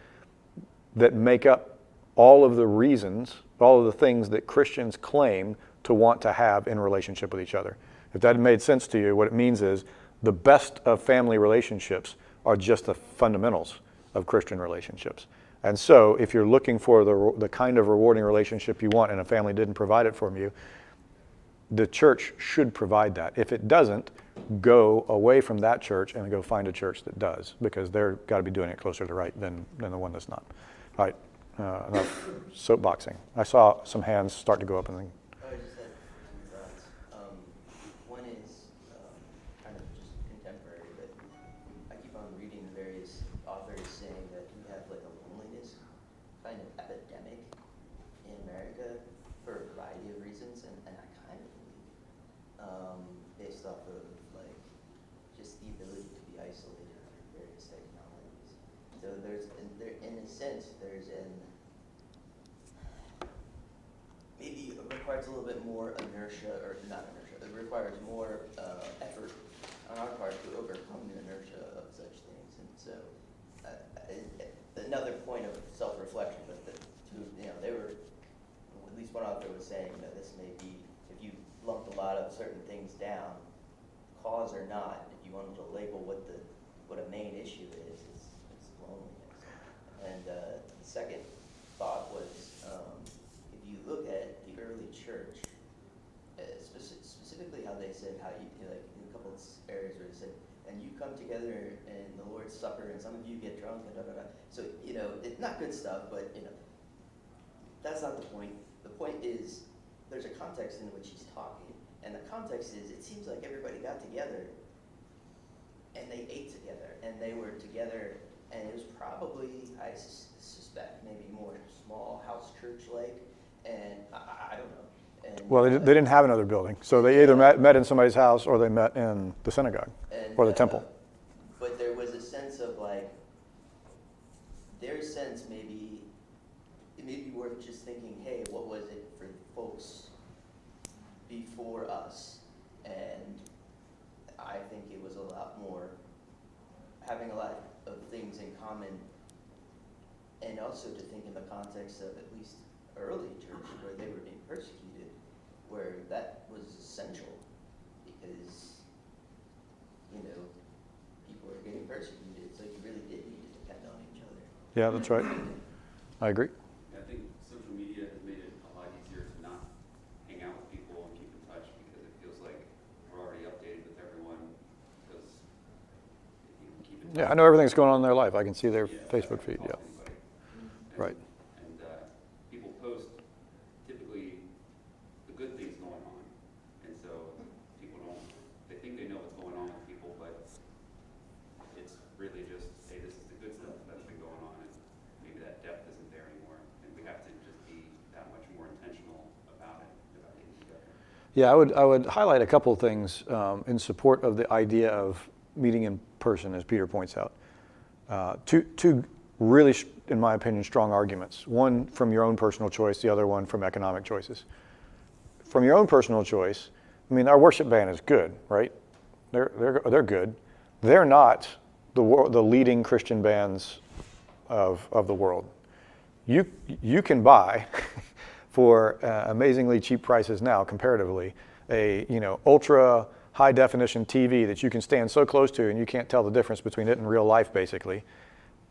S1: that make up all of the reasons, all of the things that Christians claim to want to have in relationship with each other. If that made sense to you, what it means is The best of family relationships are just the fundamentals of Christian relationships. And so if you're looking for the kind of rewarding relationship you want and a family didn't provide it for you, the church should provide that. If it doesn't, go away from that church and go find a church that does, because they're got to be doing it closer to right than the one that's not. All right, enough soapboxing. I saw some hands start to go up and then.
S5: I just had two thoughts. One is kind of just contemporary, but I keep on reading various authors saying that we have like a loneliness kind of epidemic in America for a variety of reasons, and I kind of believe, based off of like just the ability to be isolated through various technologies. So in a sense, there's maybe it requires a little bit more inertia, or not inertia, it requires more effort on our part to overcome the inertia of such things. And so another point of self-reflection, but they were, at least one author was saying, this may be, if you lumped a lot of certain things down, cause or not, if you wanted to label what a main issue is, it's loneliness. And the second thought was, if you look at the early church, specifically how they said, how you like in a couple of areas where they said, and you come together in the Lord's Supper, and some of you get drunk, and da da da. So it's not good stuff, but that's not the point. The point is there's a context in which he's talking, and the context is it seems like everybody got together, and they ate together, and they were together, and it was probably, I suspect, maybe more small house church-like, and I don't know. And,
S1: Well, they didn't have another building, so they either met in somebody's house or they met in the synagogue or the temple.
S5: But there was a sense of like, their sense maybe, it may be worth just thinking, hey, what was it for folks before us? And I think it was a lot more, having a lot of things in common, and also to think in the context of at least early church where they were being persecuted, where that was essential because, people were getting persecuted, so you really did need to depend on each other.
S1: Yeah, that's right. I agree.
S2: I think social media has made it a lot easier to not hang out with people and keep in touch because it feels like we're already updated with everyone because you can keep in touch.
S1: Yeah, I know everything's going on in their life. I can see their Facebook feed.
S2: Call
S1: Yeah,
S2: anybody.
S1: right.
S2: And people post typically the good things going on. And so people they think they know what's going on with people, but it's really just, hey, this is the good stuff that's been going on, and maybe that depth isn't there anymore. And we have to just be that much more intentional about it, about getting together.
S1: Yeah, I would highlight a couple of things in support of the idea of meeting in person, as Peter points out. Two really, in my opinion, strong arguments. One from your own personal choice, the other one from economic choices. From your own personal choice, I mean, our worship band is good, right? They're good. They're not the leading Christian bands of the world. You can buy for amazingly cheap prices now, comparatively, a ultra high definition TV that you can stand so close to and you can't tell the difference between it and real life, basically,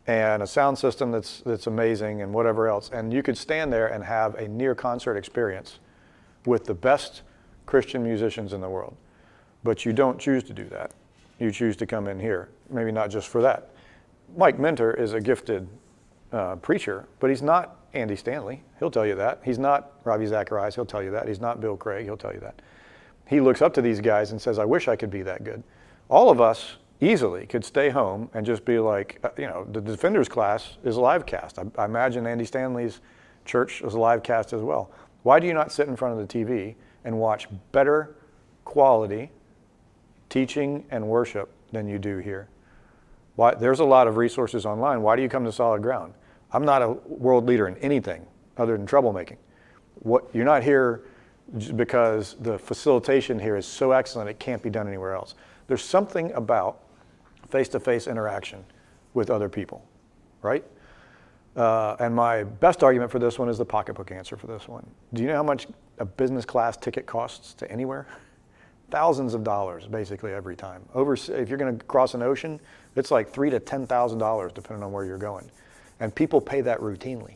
S1: and a sound system that's amazing and whatever else. And you could stand there and have a near concert experience with the best Christian musicians in the world. But you don't choose to do that. You choose to come in here, maybe not just for that. Mike Minter is a gifted preacher, but he's not Andy Stanley. He'll tell you that. He's not Ravi Zacharias. He'll tell you that. He's not Bill Craig. He'll tell you that. He looks up to these guys and says, I wish I could be that good. All of us easily could stay home and just be like, the Defenders class is a live cast. I imagine Andy Stanley's church is a live cast as well. Why do you not sit in front of the TV and watch better quality teaching and worship than you do here? Why? There's a lot of resources online. Why do you come to Solid Ground? I'm not a world leader in anything other than troublemaking. You're not here because the facilitation here is so excellent it can't be done anywhere else. There's something about face-to-face interaction with other people, right? And my best argument for this one is the pocketbook answer for this one. Do you know how much a business class ticket costs to anywhere? thousands of dollars basically every time. If you're going to cross an ocean, it's like $3,000 to $10,000 depending on where you're going. And people pay that routinely.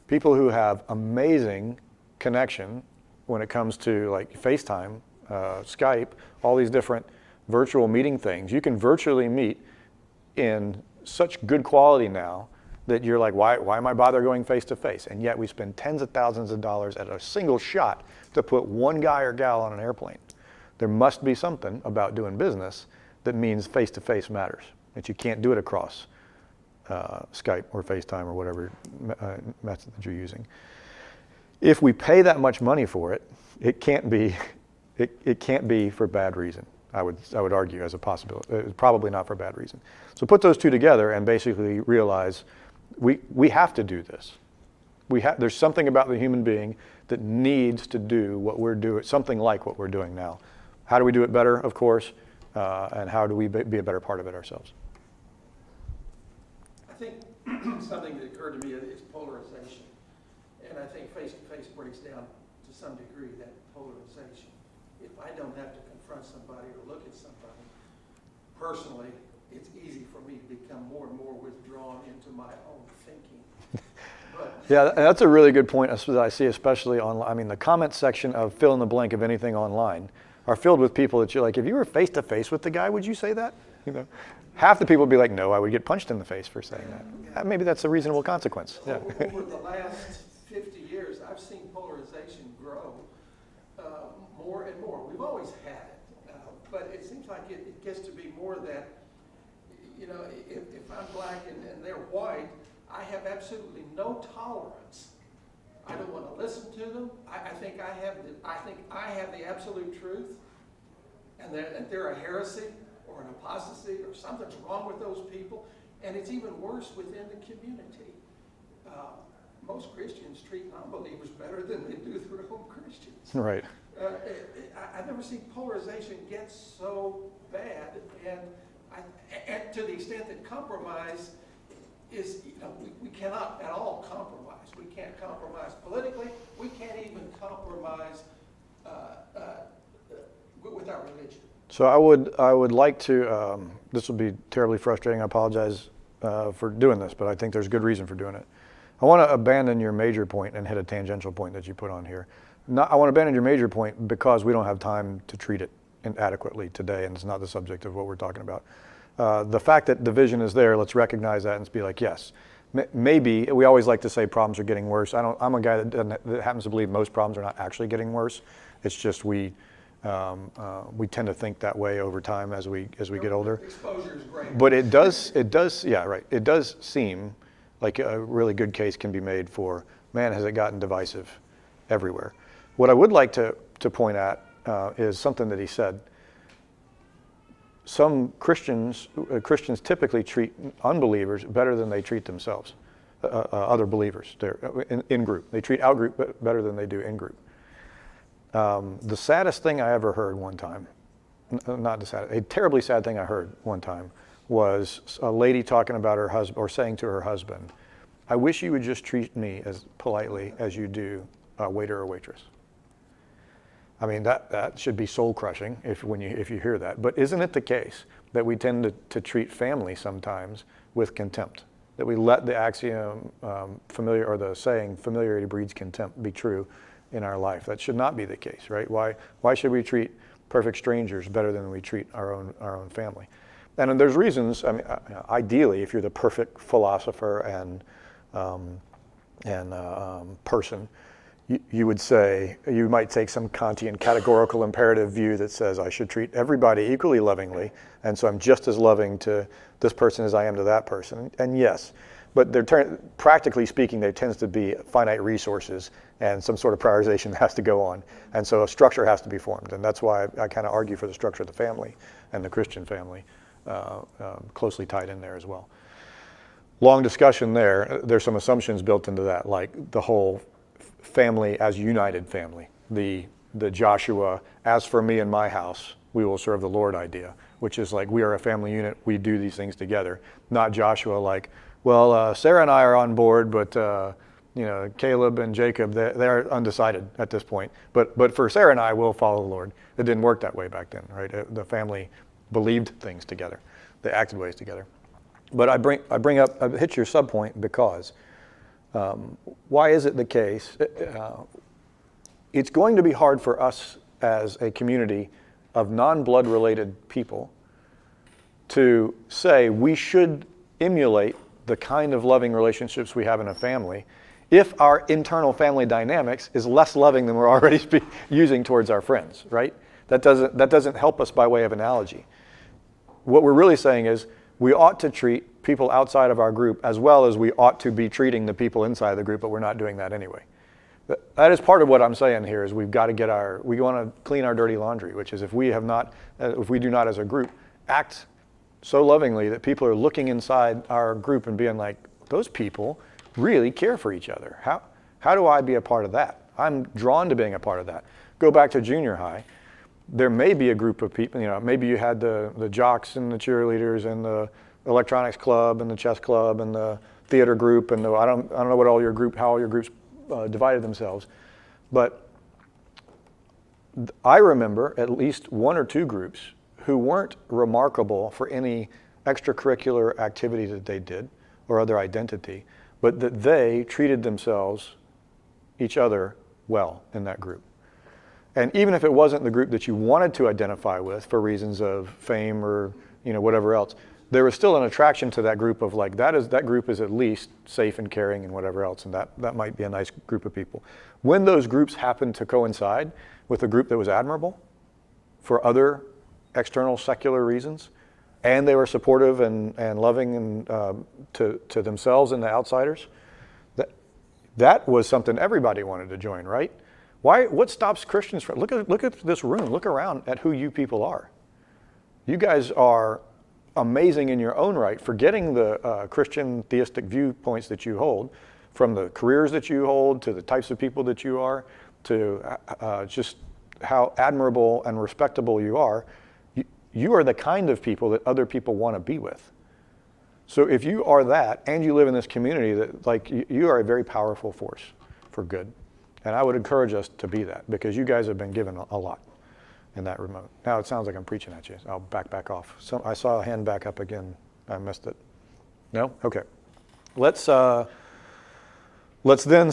S1: People who have amazing connection when it comes to like FaceTime, Skype, all these different virtual meeting things. You can virtually meet in such good quality now that you're like, why am I bother going face to face? And yet we spend tens of thousands of dollars at a single shot to put one guy or gal on an airplane. There must be something about doing business that means face to face matters, that you can't do it across Skype or FaceTime or whatever method that you're using. If we pay that much money for it, it can't be for bad reason. I would argue as a possibility. It's probably not for bad reason. So put those two together and basically realize we have to do this. There's something about the human being that needs to do what we're doing, something like what we're doing now. How do we do it better, of course, and how do we be a better part of it ourselves?
S4: I think something that occurred to me is polarization. And I think face-to-face breaks down to some degree that polarization. If I don't have to confront somebody or look at somebody, personally, it's easy for me to become more and more withdrawn into my own thinking. But
S1: Yeah, that's a really good point that I see, especially online. I mean, the comment section of fill in the blank of anything online are filled with people that you're like, if you were face to face with the guy, would you say that? You know, half the people would be like, no, I would get punched in the face for saying that. Maybe that's a reasonable consequence. Yeah.
S4: over the last 50 years, I've seen polarization grow more and more. We've always had it, but it seems like it gets to be more that, you know, if I'm black and they're white, I have absolutely no tolerance. I don't want to listen to them. I think I have the absolute truth, and that they're a heresy or an apostasy or something's wrong with those people, and it's even worse within the community. Most Christians treat non-believers better than they do their own Christians.
S1: Right.
S4: I've never seen polarization get so bad, and to the extent that compromise is, you know, we cannot at all compromise. We can't compromise politically. We can't even compromise with our religion.
S1: So I would like to, this will be terribly frustrating, I apologize for doing this, but I think there's good reason for doing it. I want to abandon your major point and hit a tangential point that you put on here. I want to abandon your major point because we don't have time to treat it adequately today, and it's not the subject of what we're talking about. The fact that division is there, let's recognize that and be like, yes, maybe, we always like to say problems are getting worse. I'm a guy that happens to believe most problems are not actually getting worse. It's just we tend to think that way over time as we get older.
S4: Exposure is great.
S1: But it does, yeah, right. It does seem like a really good case can be made for, man, has it gotten divisive everywhere. What I would like to point at is something that he said. Some Christians typically treat unbelievers better than they treat themselves, other believers. They're in group. They treat out group better than they do in group. The saddest thing I ever heard one time, not the saddest, a terribly sad thing I heard one time was a lady talking about her husband, or saying to her husband, I wish you would just treat me as politely as you do a waiter or waitress. I mean, that should be soul crushing if you hear that. But isn't it the case that we tend to treat family sometimes with contempt? That we let the axiom or the saying familiarity breeds contempt be true in our life? That should not be the case, right? Why should we treat perfect strangers better than we treat our own family? And there's reasons. I mean, ideally, if you're the perfect philosopher and person, you would say, you might take some Kantian categorical imperative view that says I should treat everybody equally lovingly, and so I'm just as loving to this person as I am to that person. And yes, but practically speaking, there tends to be finite resources and some sort of prioritization has to go on. And so a structure has to be formed. And that's why I kind of argue for the structure of the family and the Christian family closely tied in there as well. Long discussion there. There's some assumptions built into that, like the whole family as united family, the Joshua, as for me and my house, we will serve the Lord idea, which is like we are a family unit, we do these things together. Not Joshua like, well, Sarah and I are on board, but Caleb and Jacob, they're undecided at this point. But for Sarah and I, we'll follow the Lord. It didn't work that way back then, right? The family believed things together. They acted ways together. But I hit your subpoint because why is it the case? It's going to be hard for us as a community of non-blood related people to say we should emulate the kind of loving relationships we have in a family if our internal family dynamics is less loving than we're already using towards our friends, right? That doesn't help us by way of analogy. What we're really saying is we ought to treat people outside of our group as well as we ought to be treating the people inside the group, but we're not doing that anyway. That is part of what I'm saying here is we want to clean our dirty laundry, which is if we do not as a group act so lovingly that people are looking inside our group and being like, those people really care for each other. How do I be a part of that? I'm drawn to being a part of that. Go back to junior high. There may be a group of people, maybe you had the jocks and the cheerleaders and the electronics club and the chess club and the theater group and I don't know how all your groups divided themselves, but I remember at least one or two groups who weren't remarkable for any extracurricular activity that they did or other identity, but that they treated themselves, each other, well in that group. And even if it wasn't the group that you wanted to identify with for reasons of fame or whatever else, there was still an attraction to that group of like, that group is at least safe and caring and whatever else, and that might be a nice group of people. When those groups happened to coincide with a group that was admirable for other external secular reasons, and they were supportive and loving and to themselves and the outsiders, that was something everybody wanted to join, right? What stops Christians from, look at this room, look around at who you people are. You guys are amazing in your own right, forgetting the Christian theistic viewpoints that you hold, from the careers that you hold, to the types of people that you are, to just how admirable and respectable you are. You are the kind of people that other people want to be with. So if you are that, and you live in this community, that you are a very powerful force for good. And I would encourage us to be that, because you guys have been given a lot in that remote. Now it sounds like I'm preaching at you. I'll back off. So I saw a hand back up again. I missed it. No? Okay. Let's then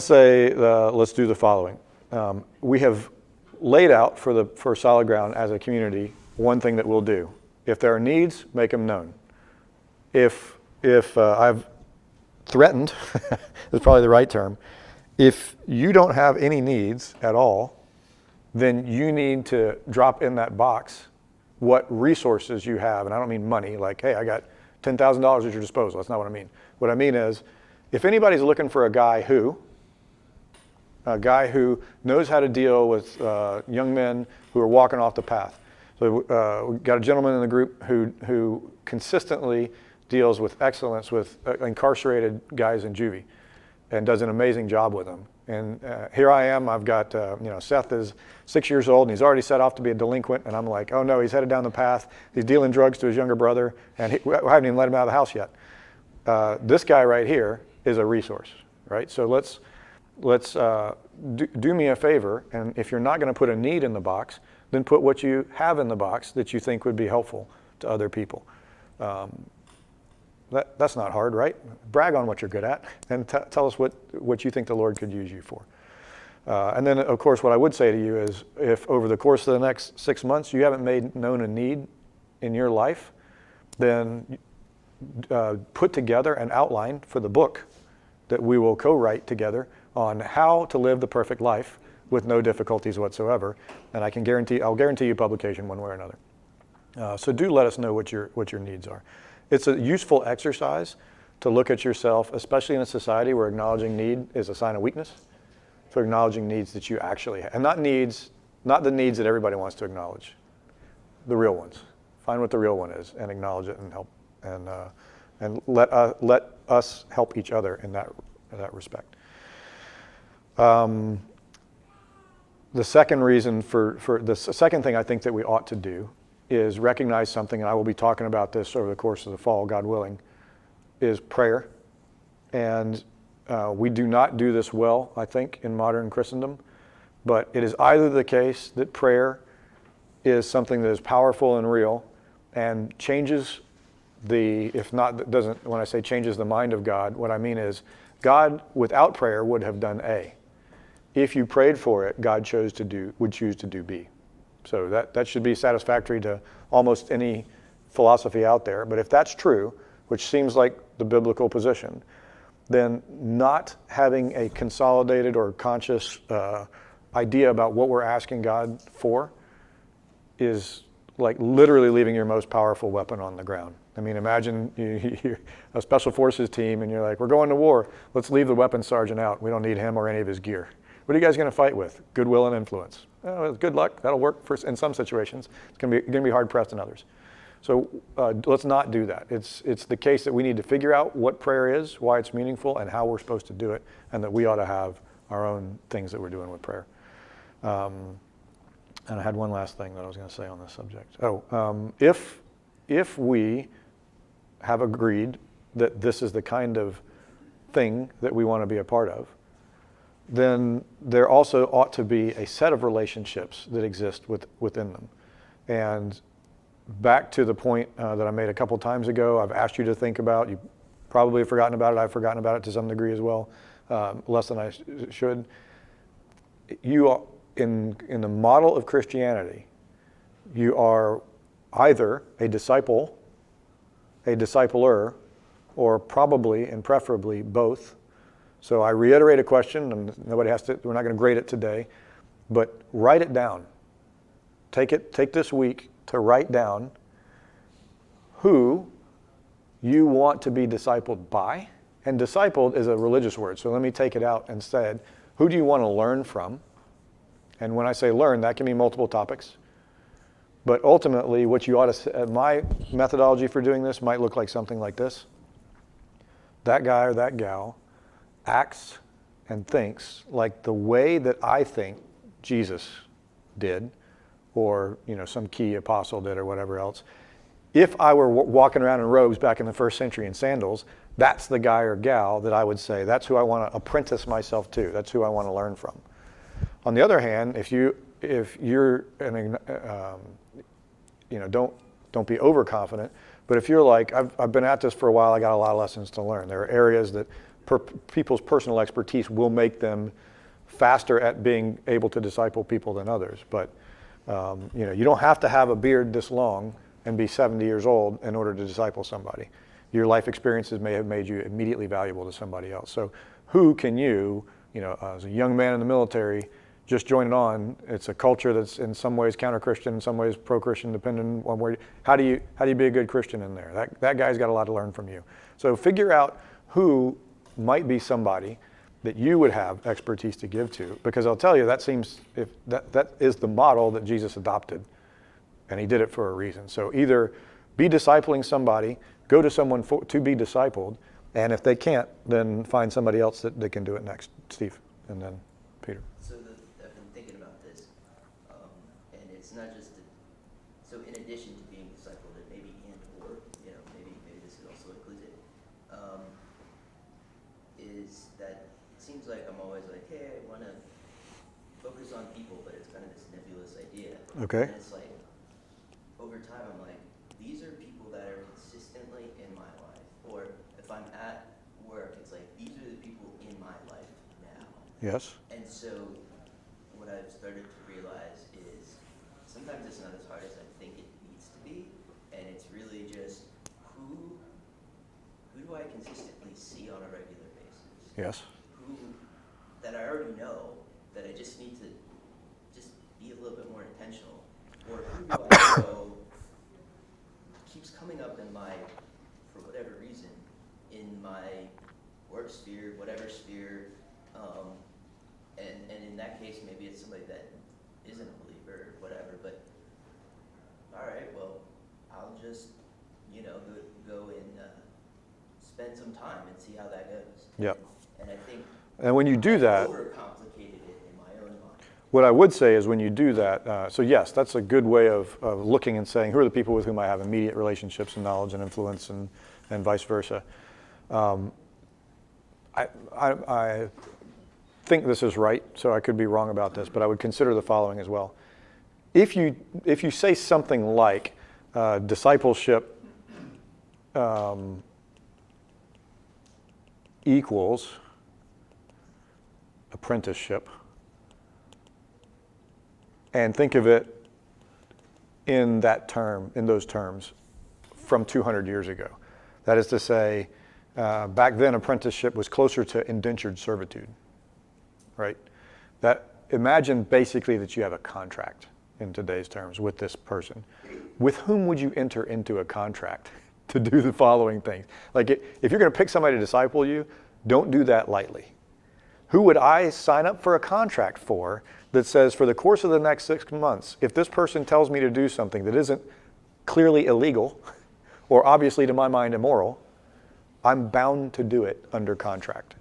S1: say, let's do the following. We have laid out for Solid Ground as a community one thing that we'll do. If there are needs, make them known. If I've threatened, is probably the right term, if you don't have any needs at all, then you need to drop in that box what resources you have. And I don't mean money, like, hey, I got $10,000 at your disposal. That's not what I mean. What I mean is, if anybody's looking for a guy who knows how to deal with young men who are walking off the path. So we've got a gentleman in the group who consistently deals with excellence with incarcerated guys in juvie and does an amazing job with them. And here I am, I've got, Seth is 6 years old and he's already set off to be a delinquent, and I'm like, oh no, he's headed down the path. He's dealing drugs to his younger brother, and we haven't even let him out of the house yet. This guy right here is a resource, right? So let's do me a favor, and if you're not going to put a need in the box, then put what you have in the box that you think would be helpful to other people. That's not hard, right? Brag on what you're good at and tell us what you think the Lord could use you for. And then, of course, what I would say to you is, if over the course of the next 6 months you haven't made known a need in your life, then put together an outline for the book that we will co-write together on how to live the perfect life with no difficulties whatsoever. And I'll guarantee you publication one way or another. So do let us know what your needs are. It's a useful exercise to look at yourself, especially in a society where acknowledging need is a sign of weakness. So acknowledging needs that you actually have, and not the needs that everybody wants to acknowledge, the real ones. Find what the real one is and acknowledge it and help, and let us help each other in that respect. The second reason for the second thing I think that we ought to do is recognize something, and I will be talking about this over the course of the fall, God willing, is prayer. And We do not do this well, I think, in modern Christendom. But it is either the case that prayer is something that is powerful and real and changes if not, doesn't, when I say changes the mind of God, what I mean is God, without prayer, would have done A. If you prayed for it, God would choose to do B. So that should be satisfactory to almost any philosophy out there. But if that's true, which seems like the biblical position, then not having a consolidated or conscious idea about what we're asking God for is like literally leaving your most powerful weapon on the ground. I mean, imagine you're a special forces team and you're like, we're going to war. Let's leave the weapons sergeant out. We don't need him or any of his gear. What are you guys going to fight with? Goodwill and influence. Oh, good luck. That'll work in some situations. It's going to be hard pressed in others. So let's not do that. It's the case that we need to figure out what prayer is, why it's meaningful, and how we're supposed to do it, and that we ought to have our own things that we're doing with prayer. And I had one last thing that I was going to say on this subject. If we have agreed that this is the kind of thing that we want to be a part of, then there also ought to be a set of relationships that exist within them. And back to the point that I made a couple times ago, I've asked you to think about, you probably have forgotten about it, I've forgotten about it to some degree as well, less than I should. You are, in the model of Christianity, you are either a disciple, a discipler, or probably and preferably both. So I reiterate a question, and nobody has to, we're not going to grade it today, but write it down. Take this week to write down who you want to be discipled by. And discipled is a religious word, so let me take it out instead. Who do you want to learn from? And when I say learn, that can be multiple topics. But ultimately, what you ought to, my methodology for doing this might look like something like this. That guy or that gal acts and thinks like the way that I think Jesus did, or some key apostle did, or whatever else. If I were walking around in robes back in the first century in sandals, that's the guy or gal that I would say, that's who I want to apprentice myself to. That's who I want to learn from. On the other hand, if you're don't be overconfident, but if you're like, I've been at this for a while, I got a lot of lessons to learn. There are areas that people's personal expertise will make them faster at being able to disciple people than others. But you don't have to have a beard this long and be 70 years old in order to disciple somebody. Your life experiences may have made you immediately valuable to somebody else. So who can you, as a young man in the military, just joining on, it's a culture that's in some ways counter-Christian, in some ways pro-Christian, depending on where, how do you be a good Christian in there? That guy's got a lot to learn from you. So figure out who might be somebody that you would have expertise to give to, because I'll tell you, that seems, if that is the model that Jesus adopted, and he did it for a reason. So either be discipling somebody, go to someone to be discipled, and if they can't, then find somebody else that can do it next. Steve, and then Peter.
S5: So I've been thinking about this, and it's not just, so in addition to being discipled, and maybe or, maybe this also includes it, is that it seems like I'm always like, hey, I want to focus on people, but it's kind of this nebulous idea.
S1: Okay.
S5: And it's like, over time, I'm like, these are people that are consistently in my life. Or if I'm at work, it's like, these are the people in my life now.
S1: Yes.
S5: And so what I've started to realize is sometimes it's not as hard as I think it needs to be. And it's really just who do I consistently see on a regular basis?
S1: Yes.
S5: Who that I already know, that I just need to just be a little bit more intentional. Or who do I know keeps coming up in my, for whatever reason, in my work sphere, whatever sphere, and in that case, maybe it's somebody that isn't a believer or whatever, but all right, well, I'll just, go and spend some time and see how that goes.
S1: Yep.
S5: And I think
S1: And when you do that,
S5: overcomplicated it in my own mind.
S1: what I would say is when you do that, so yes, that's a good way of looking and saying, who are the people with whom I have immediate relationships and knowledge and influence and vice versa. I think this is right, so I could be wrong about this, but I would consider the following as well. If you say something like discipleship equals apprenticeship, and think of it in those terms from 200 years ago. That is to say, back then apprenticeship was closer to indentured servitude, right? Imagine basically that you have a contract in today's terms with this person. With whom would you enter into a contract to do the following things? Like if you're going to pick somebody to disciple you, don't do that lightly. Who would I sign up for a contract for that says for the course of the next 6 months, if this person tells me to do something that isn't clearly illegal or obviously to my mind immoral, I'm bound to do it under contract.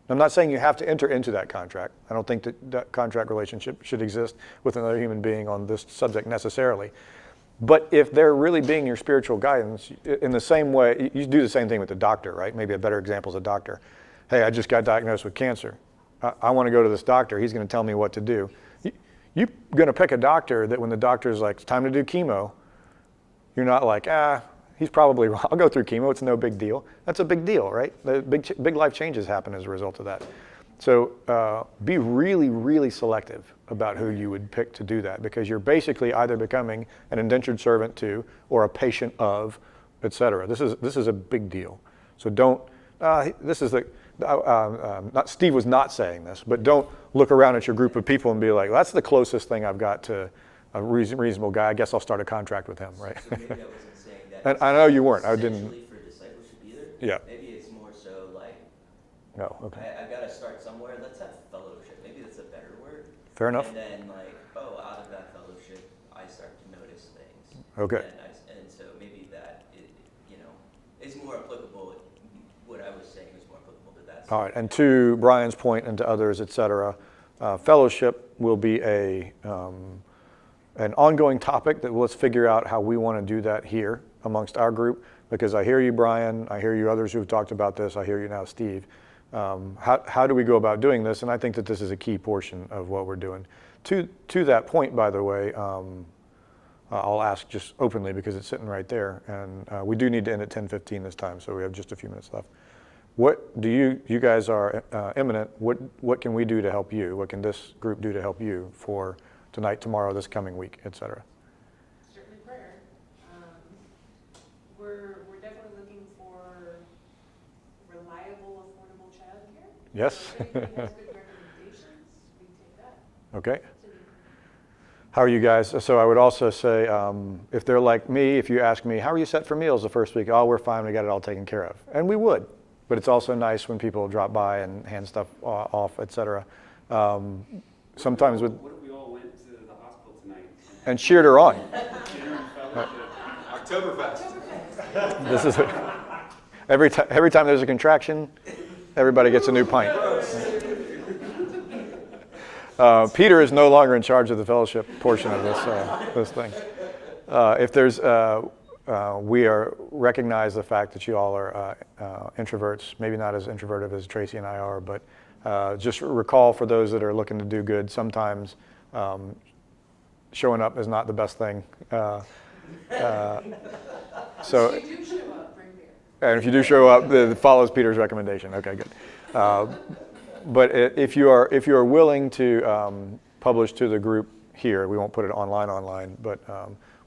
S1: I'm not saying you have to enter into that contract. I don't think that contract relationship should exist with another human being on this subject necessarily. But if they're really being your spiritual guidance, in the same way, you do the same thing with the doctor, right? Maybe a better example is a doctor. Hey, I just got diagnosed with cancer. I want to go to this doctor. He's going to tell me what to do. You're going to pick a doctor that when the doctor's like, it's time to do chemo, you're not like, he's probably wrong. I'll go through chemo. It's no big deal. That's a big deal, right? The big life changes happen as a result of that. So be really, really selective about who you would pick to do that, because you're basically either becoming an indentured servant to or a patient of, et cetera. This is a big deal. So don't, not Steve was not saying this, but don't look around at your group of people and be like, that's the closest thing I've got to a reasonable guy. I guess I'll start a contract with him, right?
S5: So maybe I wasn't saying that.
S1: And I know you weren't. I didn't.
S5: Essentially for discipleship either.
S1: Yeah.
S5: Maybe it's more so like,
S1: No, okay.
S5: I got to start somewhere. Let's have fellowship. Maybe that's a better word.
S1: Fair enough.
S5: And then like, out of that fellowship, I start to notice things.
S1: Okay.
S5: And so maybe that is more applicable. What I was saying is more applicable to that.
S1: All right, and to Brian's point and to others, et cetera, fellowship will be an ongoing topic that let's figure out how we want to do that here amongst our group, because I hear you, Brian, I hear you others who've talked about this, I hear you now, Steve. How do we go about doing this? And I think that this is a key portion of what we're doing. To that point, by the way, I'll ask just openly because it's sitting right there, and we do need to end at 10:15 this time, so we have just a few minutes left. What do you guys are imminent, what can we do to help you? What can this group do to help you for tonight, tomorrow, this coming week, et cetera?
S8: Certainly prayer. We're definitely looking for reliable, affordable childcare.
S1: Yes.
S8: So if anybody has good recommendations, we take that.
S1: Okay. How are you guys? So I would also say, if they're like me, if you ask me, how are you set for meals the first week? Oh, we're fine, we got it all taken care of. And we would, but it's also nice when people drop by and hand stuff off, et cetera. Sometimes with...
S2: What if we all went to the hospital tonight?
S1: And cheered her on.
S2: Dinner and fellowship. Oktoberfest.
S1: This is every time there's a contraction, everybody gets a new pint. Peter is no longer in charge of the fellowship portion of this thing. If there's, we recognize the fact that you all are introverts, maybe not as introverted as Tracy and I are, but just recall for those that are looking to do good, sometimes showing up is not the best thing. So,
S8: If you do show up, bring beer.
S1: and if you do show up, it follows Peter's recommendation. Okay, good. But if you are willing to publish to the group here, we won't put it online, but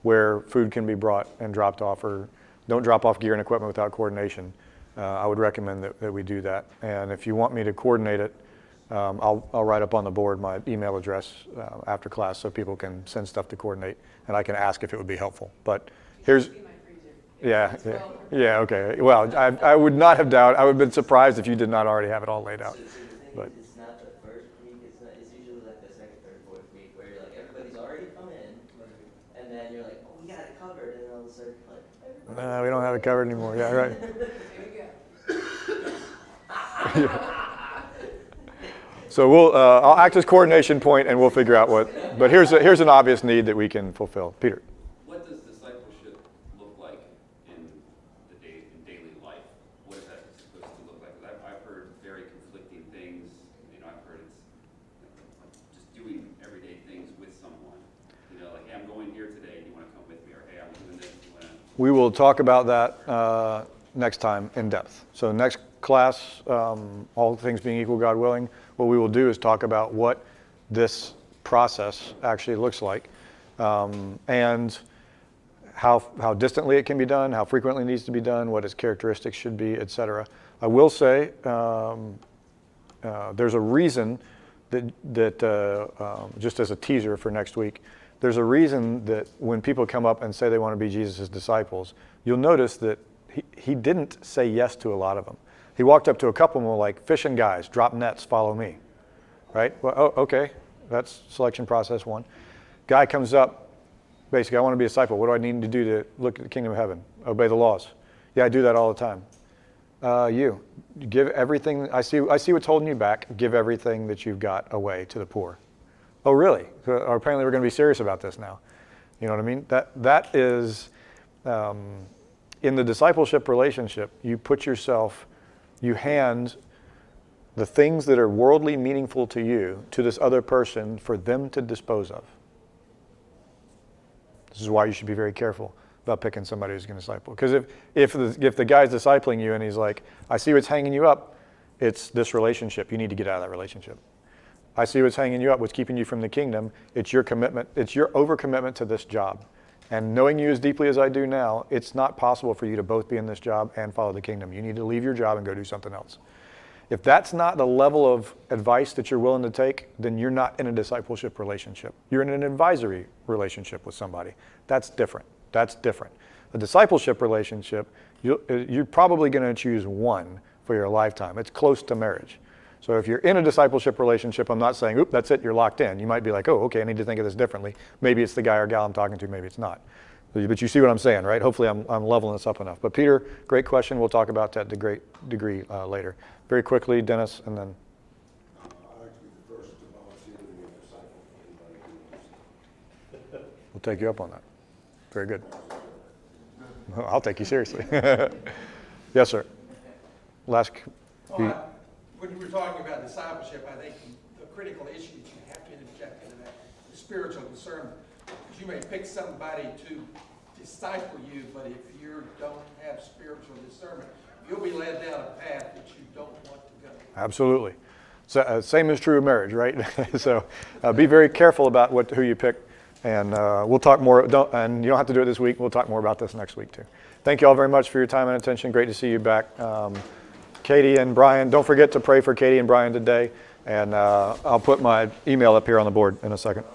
S1: where food can be brought and dropped off, or don't drop off gear and equipment without coordination, I would recommend that we do that. And if you want me to coordinate it, I'll write up on the board my email address after class so people can send stuff to coordinate, and I can ask if it would be helpful. But here's...
S8: Be my freezer.
S1: Yeah, okay. Well, I would not have doubted, I would have been surprised if you did not already have it all laid out.
S5: So the thing
S1: But-
S5: is, it's not the first week, it's usually like the second, third, fourth week, where you're like, everybody's already come in, and then you're like, oh, we got it covered, and all of a sudden, like, everybody.
S1: We don't have it covered anymore. Yeah, right.
S8: There we go.
S1: So I'll act as coordination point, and we'll figure out what. But here's an obvious need that we can fulfill. Peter.
S2: What does discipleship look like in daily life? What is that supposed to look like? 'Cause I've heard
S1: We will talk about that next time in depth. So next class, all things being equal, God willing, what we will do is talk about what this process actually looks like, and how distantly it can be done, how frequently it needs to be done, what its characteristics should be, etc. I will say there's a reason that just as a teaser for next week, there's a reason that when people come up and say they want to be Jesus' disciples, you'll notice that he didn't say yes to a lot of them. He walked up to a couple of them like, fishing guys, drop nets, follow me. Right? Well, oh, okay, that's selection process 1. Guy comes up, basically, I want to be a disciple. What do I need to do to look at the kingdom of heaven? Obey the laws. Yeah, I do that all the time. You give everything. I see what's holding you back. Give everything that you've got away to the poor. Oh, really? So apparently, we're going to be serious about this now. You know what I mean? That is in the discipleship relationship. You put yourself, you hand the things that are worldly meaningful to you to this other person for them to dispose of. This is why you should be very careful about picking somebody who's going to disciple. Because if the guy's discipling you and he's like, I see what's hanging you up, it's this relationship. You need to get out of that relationship. I see what's hanging you up, what's keeping you from the kingdom. It's your commitment. It's your overcommitment to this job. And knowing you as deeply as I do now, it's not possible for you to both be in this job and follow the kingdom. You need to leave your job and go do something else. If that's not the level of advice that you're willing to take, then you're not in a discipleship relationship. You're in an advisory relationship with somebody. That's different. That's different. A discipleship relationship, you're probably going to choose one for your lifetime. It's close to marriage. So if you're in a discipleship relationship, I'm not saying, oop, that's it, you're locked in. You might be like, oh, okay, I need to think of this differently. Maybe it's the guy or gal I'm talking to, maybe it's not. But you see what I'm saying, right? Hopefully I'm leveling this up enough. But Peter, great question. We'll talk about that to great degree later. Very quickly, Dennis, and then.
S6: I'd like to be the first to volunteer to be a disciple. Anybody do this?
S1: We'll take you up on that. Very good. I'll take you seriously. Yes, sir. Last.
S4: When you were talking about discipleship, I think the critical issue that you have to interject into that is spiritual discernment. Because you may pick somebody to disciple you, but if you don't have spiritual discernment, you'll be led down a path that you don't want to go.
S1: Absolutely. So, same is true of marriage, right? So be very careful about who you pick. And we'll talk more, and you don't have to do it this week. We'll talk more about this next week too. Thank you all very much for your time and attention. Great to see you back. Katie and Brian, don't forget to pray for Katie and Brian today. And I'll put my email up here on the board in a second.